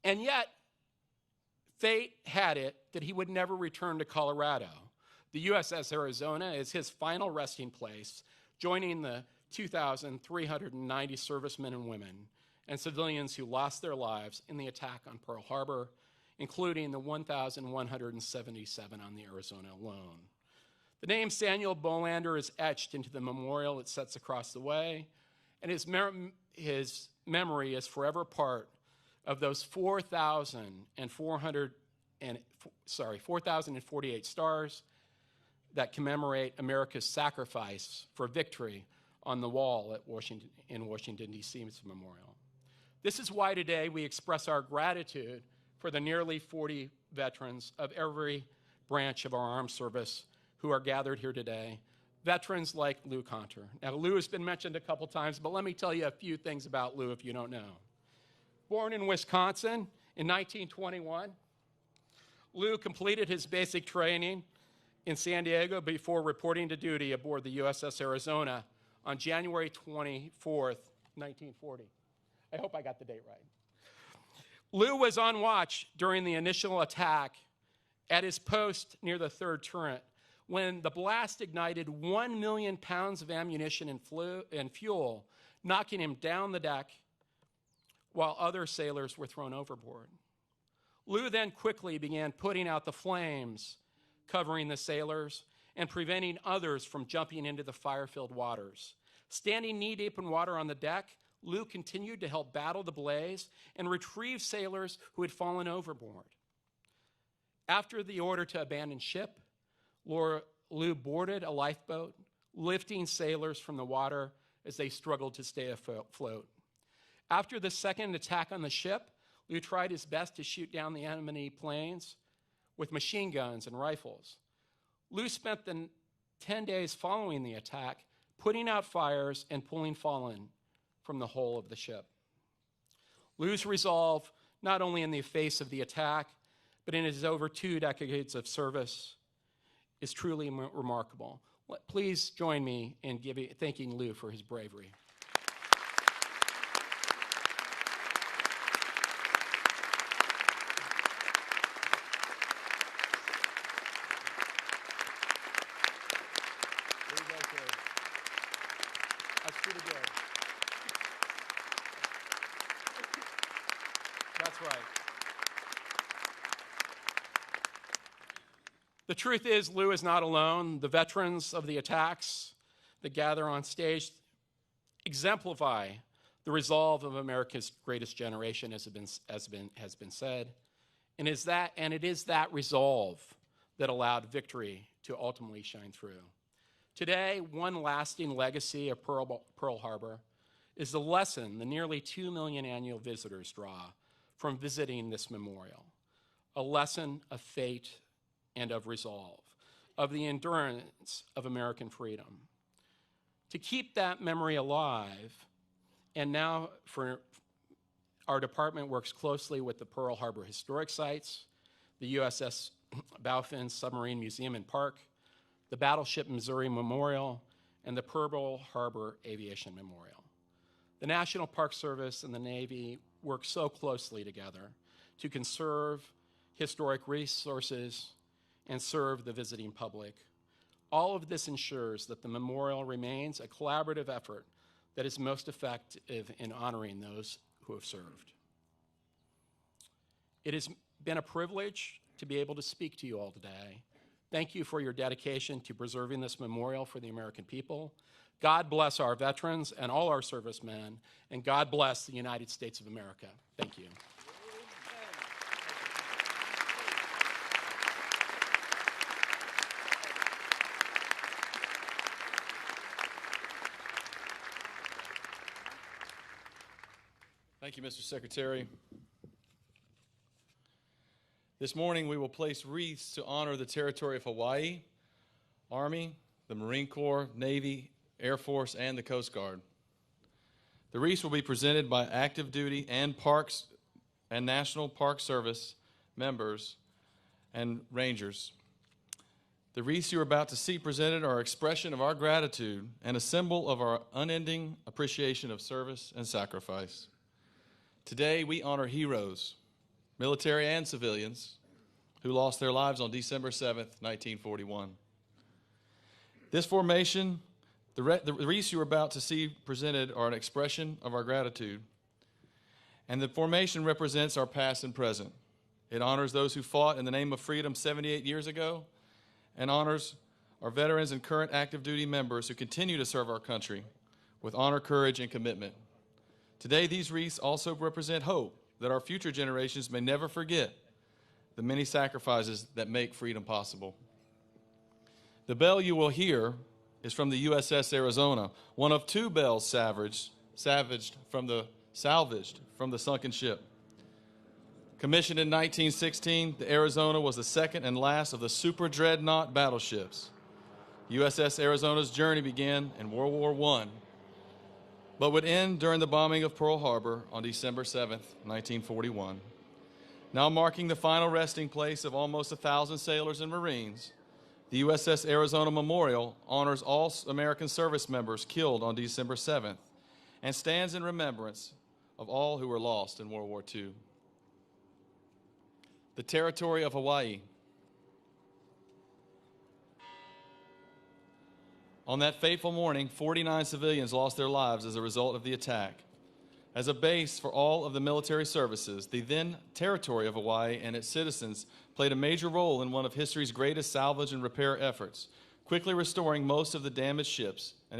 And yet, fate had it that he would never return to Colorado. The USS Arizona is his final resting place, joining the 2,390 servicemen and women and civilians who lost their lives in the attack on Pearl Harbor, including the 1,177 on the Arizona alone. The name Samuel Bolander is etched into the memorial it sets across the way, and his memory is forever part of those 4,048 stars that commemorate America's sacrifice for victory on the wall in Washington, D.C.'s memorial. This is why today we express our gratitude for the nearly 40 veterans of every branch of our armed service who are gathered here today, veterans like Lou Conter. Now, Lou has been mentioned a couple times, but let me tell you a few things about Lou if you don't know. Born in Wisconsin in 1921, Lou completed his basic training in San Diego before reporting to duty aboard the USS Arizona on January 24th, 1940. I hope I got the date right. Lou was on watch during the initial attack at his post near the third turret when the blast ignited 1 million pounds of ammunition and fuel, knocking him down the deck while other sailors were thrown overboard. Lou then quickly began putting out the flames, covering the sailors and preventing others from jumping into the fire-filled waters. Standing knee-deep in water on the deck, Lou continued to help battle the blaze and retrieve sailors who had fallen overboard. After the order to abandon ship, Lou boarded a lifeboat, lifting sailors from the water as they struggled to stay afloat. After the second attack on the ship, Lou tried his best to shoot down the enemy planes with machine guns and rifles. Lou spent the 10 days following the attack putting out fires and pulling fallen from the hull of the ship. Lou's resolve, not only in the face of the attack, but in his over 2 decades of service, is truly remarkable. Please join me in thanking Lou for his bravery. That's pretty good. That's right. The truth is, Lou is not alone. The veterans of the attacks that gather on stage exemplify the resolve of America's greatest generation, has been said, and it is that resolve that allowed victory to ultimately shine through. Today, one lasting legacy of Pearl Harbor is the lesson the nearly 2 million annual visitors draw from visiting this memorial, a lesson of fate and of resolve, of the endurance of American freedom. To keep that memory alive, and now our department works closely with the Pearl Harbor Historic Sites, the USS Bowfin Submarine Museum and Park, the Battleship Missouri Memorial, and the Pearl Harbor Aviation Memorial. The National Park Service and the Navy work so closely together to conserve historic resources and serve the visiting public. All of this ensures that the memorial remains a collaborative effort that is most effective in honoring those who have served. It has been a privilege to be able to speak to you all today. Thank you for your dedication to preserving this memorial for the American people. God bless our veterans and all our servicemen, and God bless the United States of America. Thank you. Thank you, Mr. Secretary. This morning, we will place wreaths to honor the territory of Hawaii, Army, the Marine Corps, Navy, Air Force, and the Coast Guard. The wreaths will be presented by active duty and Parks and National Park Service members and rangers. The wreaths you are about to see presented are an expression of our gratitude and a symbol of our unending appreciation of service and sacrifice. Today, we honor heroes, military and civilians, who lost their lives on December 7th, 1941. This formation, the wreaths you are about to see presented are an expression of our gratitude, and the formation represents our past and present. It honors those who fought in the name of freedom 78 years ago, and honors our veterans and current active duty members who continue to serve our country with honor, courage, and commitment. Today, these wreaths also represent hope that our future generations may never forget the many sacrifices that make freedom possible. The bell you will hear is from the USS Arizona, one of two bells salvaged from the sunken ship. Commissioned in 1916, the Arizona was the second and last of the super dreadnought battleships. USS Arizona's journey began in World War I, but would end during the bombing of Pearl Harbor on December 7th, 1941. Now marking the final resting place of almost 1,000 sailors and Marines, the USS Arizona Memorial honors all American service members killed on December 7th and stands in remembrance of all who were lost in World War II. The territory of Hawaii. On that fateful morning, 49 civilians lost their lives as a result of the attack. As a base for all of the military services, the then territory of Hawaii and its citizens played a major role in one of history's greatest salvage and repair efforts, quickly restoring most of the damaged ships and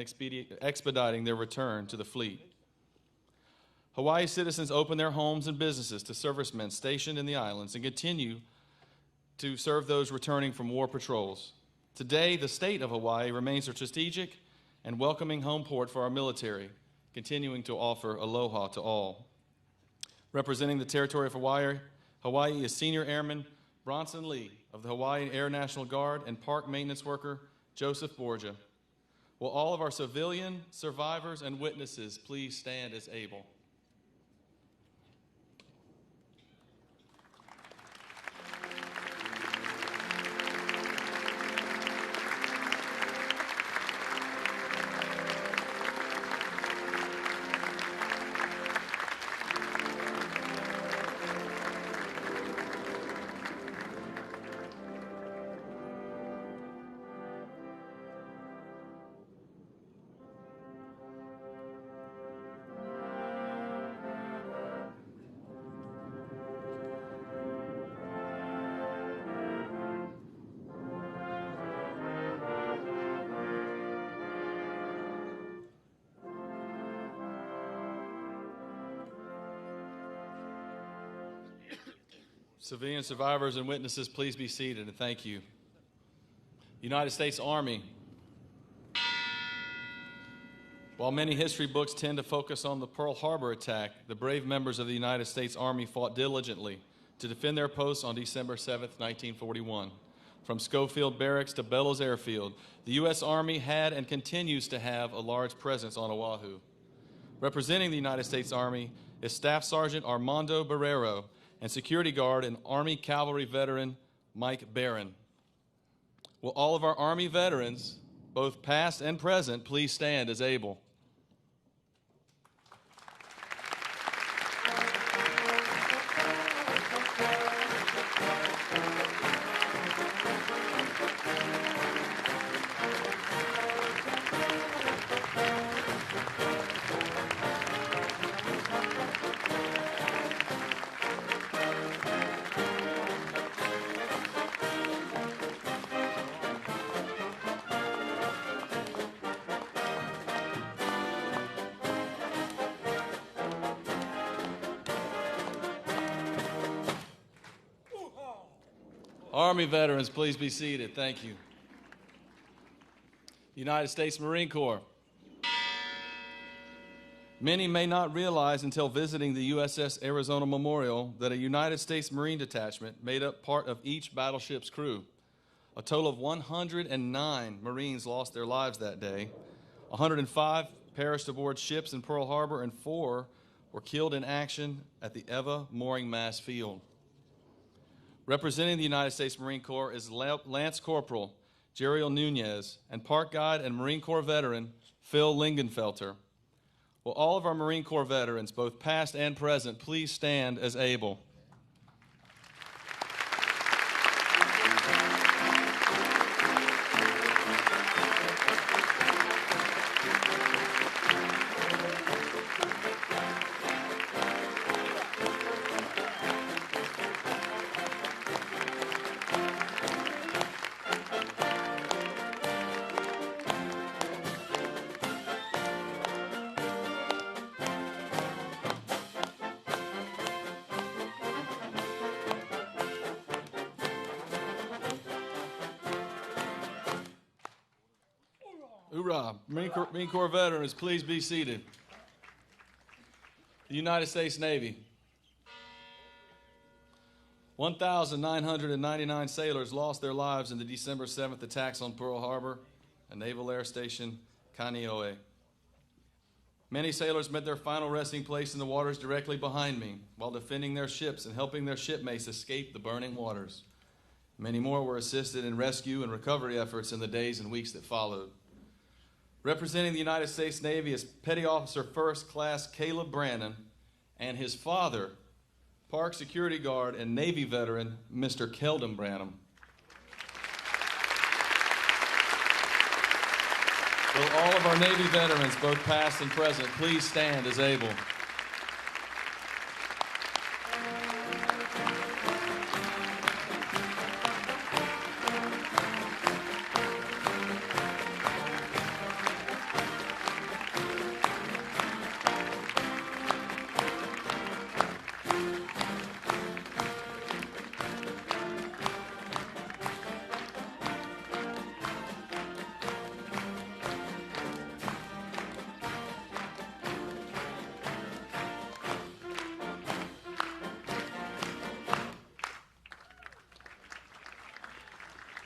expediting their return to the fleet. Hawaii citizens opened their homes and businesses to servicemen stationed in the islands and continue to serve those returning from war patrols. Today, the state of Hawaii remains a strategic and welcoming home port for our military, continuing to offer aloha to all. Representing the territory of Hawaii is Senior Airman Bronson Lee of the Hawaiian Air National Guard and Park Maintenance Worker Joseph Borgia. Will all of our civilian survivors and witnesses please stand as able? Civilian survivors and witnesses, please be seated, and thank you. United States Army. While many history books tend to focus on the Pearl Harbor attack, the brave members of the United States Army fought diligently to defend their posts on December 7th, 1941. From Schofield Barracks to Bellows Airfield, the U.S. Army had and continues to have a large presence on Oahu. Representing the United States Army is Staff Sergeant Armando Barrero and security guard and Army Cavalry veteran Mike Barron. Will all of our Army veterans, both past and present, please stand as able? Army veterans, please be seated. Thank you. United States Marine Corps. Many may not realize until visiting the USS Arizona Memorial that a United States Marine detachment made up part of each battleship's crew. A total of 109 Marines lost their lives that day. 105 perished aboard ships in Pearl Harbor, and 4 were killed in action at the Eva Mooring Mast Field. Representing the United States Marine Corps is Lance Corporal Jeriel Nunez, and Park Guide and Marine Corps veteran Phil Lingenfelter. Will all of our Marine Corps veterans, both past and present, please stand as able? Hoorah. Marine Corps veterans, please be seated. The United States Navy. 1,999 sailors lost their lives in the December 7th attacks on Pearl Harbor and Naval Air Station Kaneohe. Many sailors met their final resting place in the waters directly behind me while defending their ships and helping their shipmates escape the burning waters. Many more were assisted in rescue and recovery efforts in the days and weeks that followed. Representing the United States Navy is Petty Officer First Class Caleb Brannon and his father, Park Security Guard and Navy veteran, Mr. Keldon Branham. Will all of our Navy veterans, both past and present, please stand as able?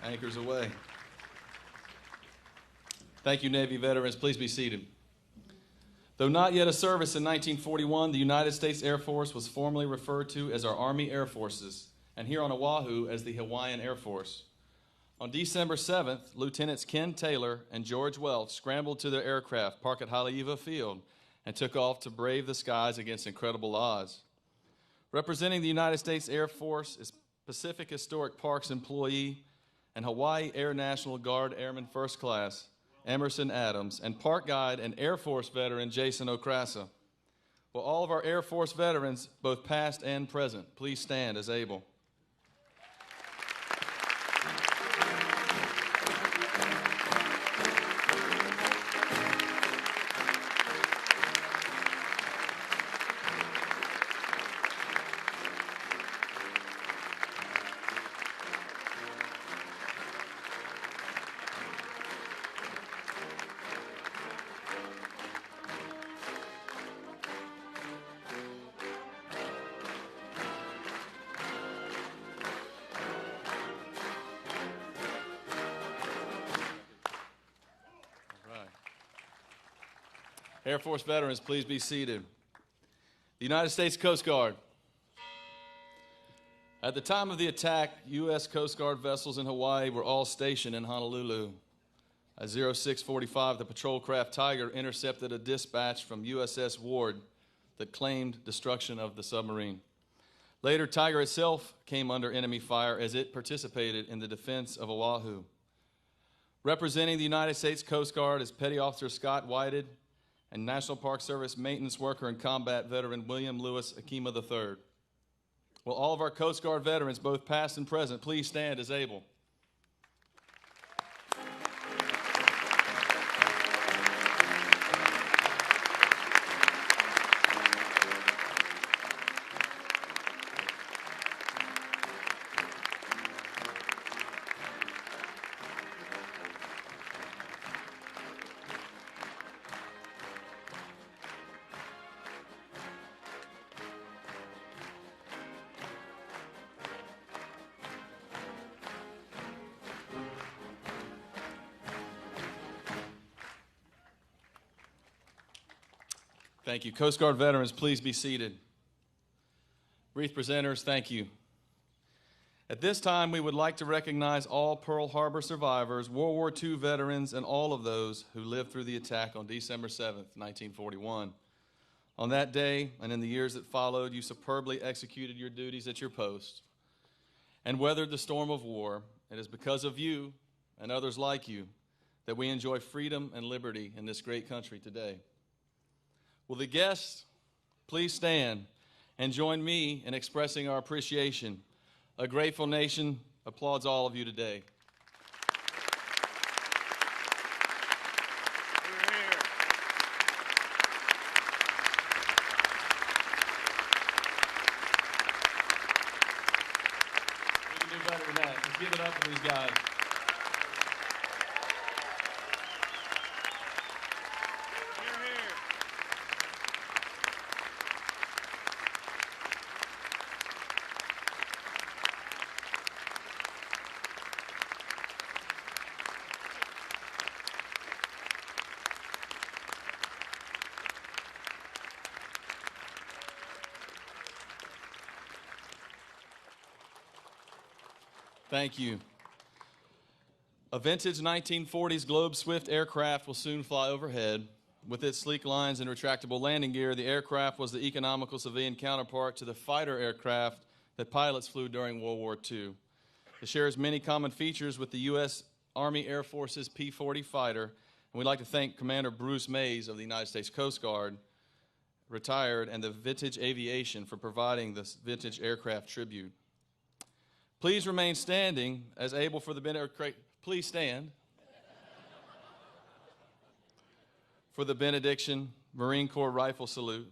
Anchors away. Thank you, Navy veterans. Please be seated. Though not yet a service in 1941, the United States Air Force was formerly referred to as our Army Air Forces, and here on Oahu as the Hawaiian Air Force. On December 7th, Lieutenants Ken Taylor and George Welch scrambled to their aircraft parked at Haleiwa Field and took off to brave the skies against incredible odds. Representing the United States Air Force is Pacific Historic Parks employee and Hawaii Air National Guard Airman First Class Emerson Adams, and Park Guide and Air Force veteran Jason Okrasa. Will all of our Air Force veterans, both past and present, please stand as able? Air Force veterans, please be seated. The United States Coast Guard. At the time of the attack, U.S. Coast Guard vessels in Hawaii were all stationed in Honolulu. At 0645, the patrol craft Tiger intercepted a dispatch from USS Ward that claimed destruction of the submarine. Later, Tiger itself came under enemy fire as it participated in the defense of Oahu. Representing the United States Coast Guard is Petty Officer Scott Whited and National Park Service maintenance worker and combat veteran William Lewis Akima III. Will all of our Coast Guard veterans, both past and present, please stand as able? Thank you. Coast Guard veterans, please be seated. Wreath presenters, thank you. At this time, we would like to recognize all Pearl Harbor survivors, World War II veterans, and all of those who lived through the attack on December 7th, 1941. On that day and in the years that followed, you superbly executed your duties at your post and weathered the storm of war. It is because of you and others like you that we enjoy freedom and liberty in this great country today. Will the guests please stand and join me in expressing our appreciation? A grateful nation applauds all of you today. We can do better than that. Let's give it up for these guys. Thank you. A vintage 1940s Globe Swift aircraft will soon fly overhead. With its sleek lines and retractable landing gear, the aircraft was the economical civilian counterpart to the fighter aircraft that pilots flew during World War II. It shares many common features with the U.S. Army Air Force's P-40 fighter, and we'd like to thank Commander Bruce Mays of the United States Coast Guard, retired, and the Vintage Aviation for providing this vintage aircraft tribute. Please remain standing as able for the please stand for the Benediction Marine Corps Rifle Salute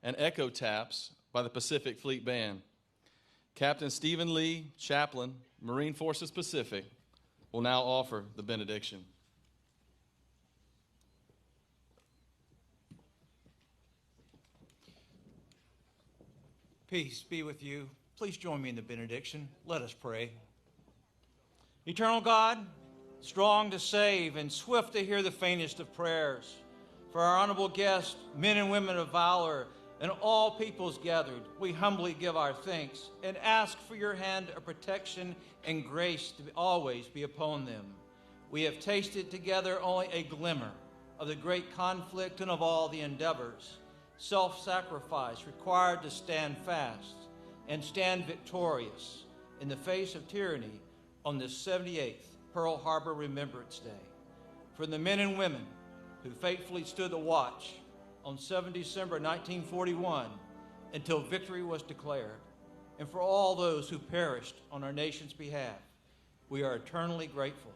and Echo Taps by the Pacific Fleet Band. Captain Stephen Lee, Chaplain, Marine Forces Pacific, will now offer the benediction. Peace be with you. Please join me in the benediction. Let us pray. Eternal God, strong to save and swift to hear the faintest of prayers, for our honorable guests, men and women of valor, and all peoples gathered, we humbly give our thanks and ask for your hand of protection and grace to always be upon them. We have tasted together only a glimmer of the great conflict and of all the endeavors, self-sacrifice required to stand fast and stand victorious in the face of tyranny on this 78th Pearl Harbor Remembrance Day. For the men and women who faithfully stood the watch on 7 December 1941 until victory was declared, and for all those who perished on our nation's behalf, we are eternally grateful.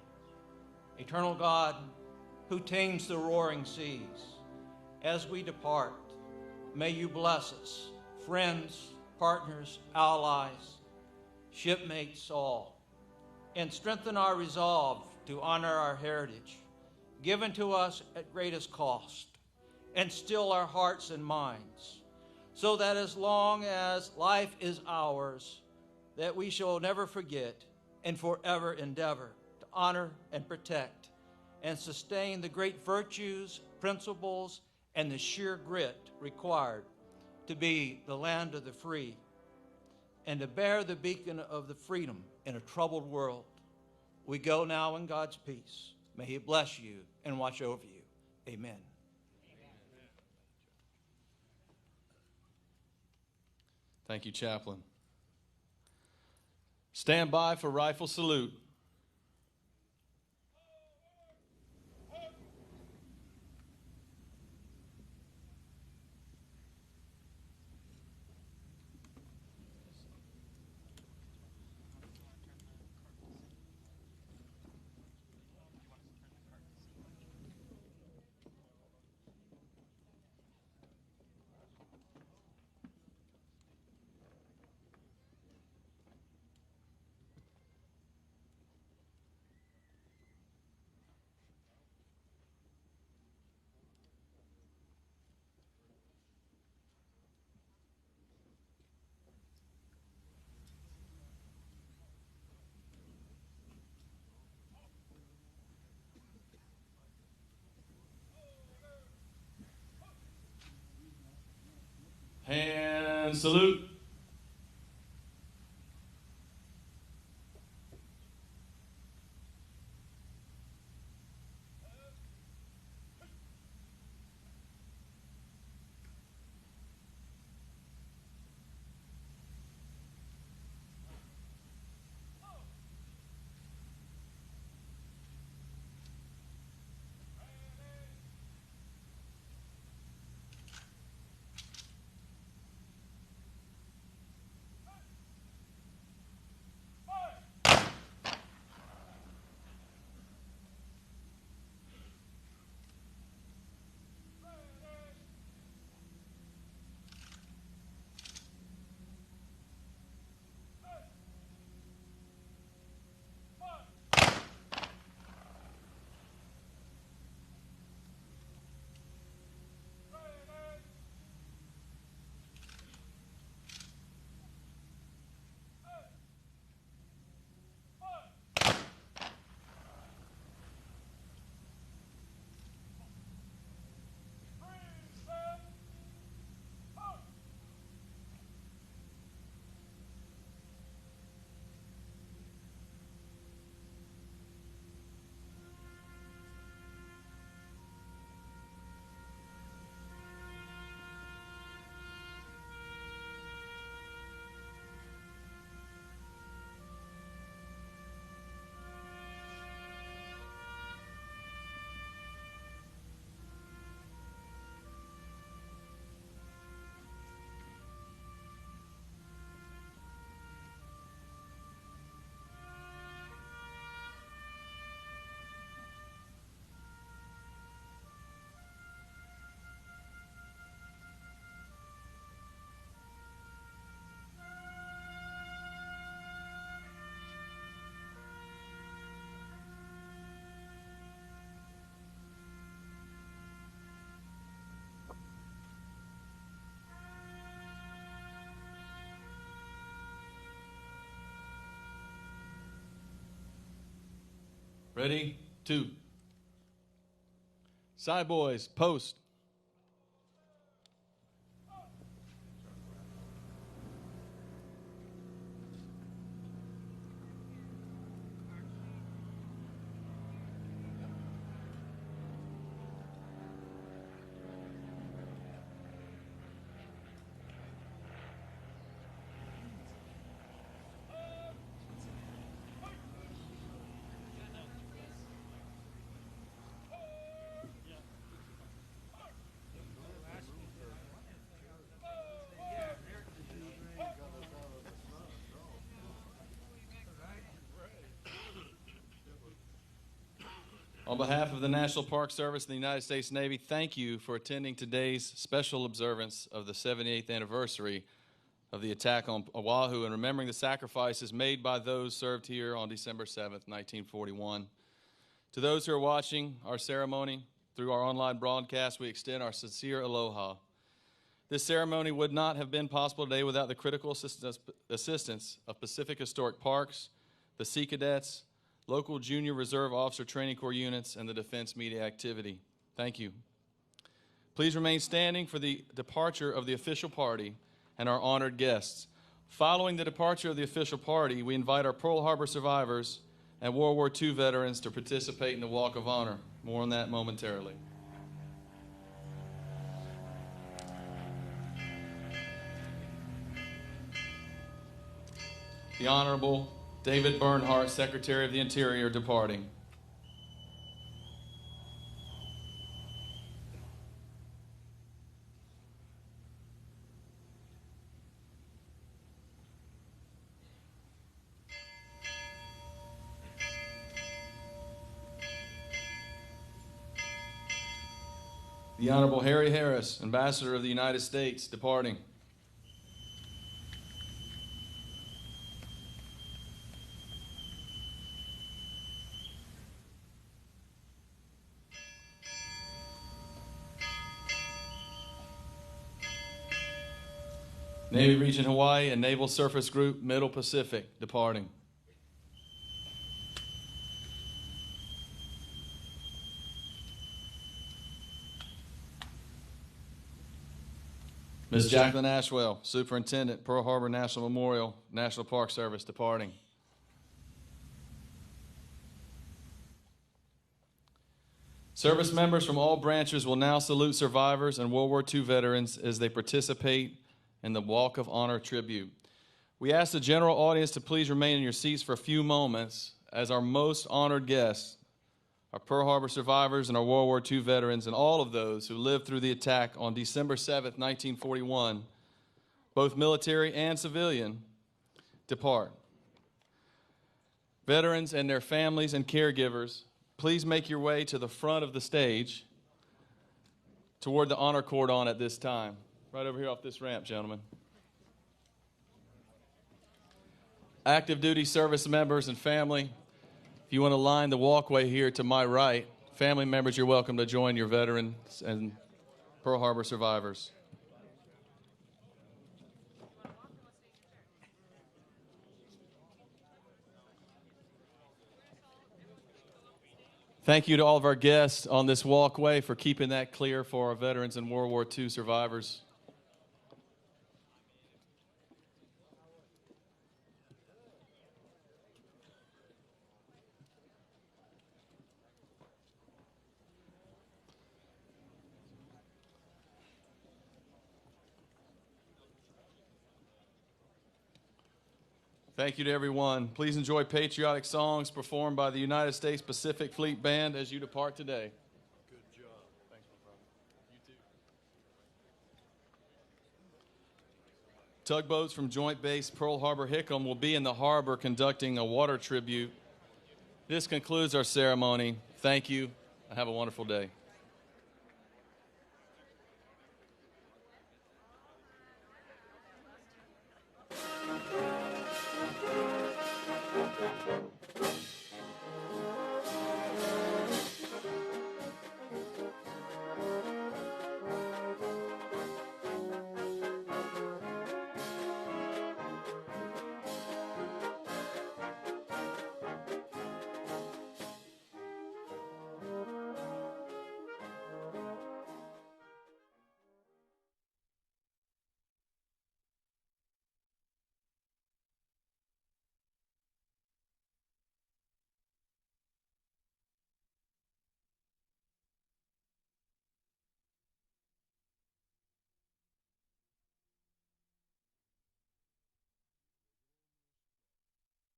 Eternal God, who tames the roaring seas, as we depart, may you bless us, friends, partners, allies, shipmates all, and strengthen our resolve to honor our heritage, given to us at greatest cost, and still our hearts and minds, so that as long as life is ours, that we shall never forget and forever endeavor to honor and protect and sustain the great virtues, principles, and the sheer grit required to be the land of the free and to bear the beacon of the freedom in a troubled world. We go now in God's peace. May he bless you and watch over you. Amen. Thank you, Chaplain. Stand by for rifle salute. Hand salute. Ready? 2. Side boys, post. On behalf of the National Park Service and the United States Navy, thank you for attending today's special observance of the 78th anniversary of the attack on Oahu and remembering the sacrifices made by those served here on December 7th, 1941. To those who are watching our ceremony through our online broadcast, we extend our sincere aloha. This ceremony would not have been possible today without the critical assistance of Pacific Historic Parks, the Sea Cadets, local Junior Reserve Officer Training Corps units, and the Defense Media Activity. Thank you. Please remain standing for the departure of the official party and our honored guests. Following the departure of the official party, we invite our Pearl Harbor survivors and World War II veterans to participate in the Walk of Honor. More on that momentarily. The Honorable David Bernhardt, Secretary of the Interior, departing. The Honorable Harry Harris, Ambassador of the United States, departing. Navy Region Hawaii and Naval Surface Group Middle Pacific, departing. Ms. Jacqueline Ashwell, Superintendent, Pearl Harbor National Memorial, National Park Service, departing. Service members from all branches will now salute survivors and World War II veterans as they participate in the Walk of Honor tribute. We ask the general audience to please remain in your seats for a few moments as our most honored guests, our Pearl Harbor survivors and our World War II veterans, and all of those who lived through the attack on December 7th, 1941, both military and civilian, depart. Veterans and their families and caregivers, please make your way to the front of the stage toward the honor cordon at this time. Right over here off this ramp, gentlemen. Active duty service members and family, if you want to line the walkway here to my right, family members, you're welcome to join your veterans and Pearl Harbor survivors. Thank you to all of our guests on this walkway for keeping that clear for our veterans and World War II survivors. Thank you to everyone. Please enjoy patriotic songs performed by the United States Pacific Fleet Band as you depart today. Good job. Thanks, my brother. You too. Tugboats from Joint Base Pearl Harbor Hickam will be in the harbor conducting a water tribute. This concludes our ceremony. Thank you, and have a wonderful day.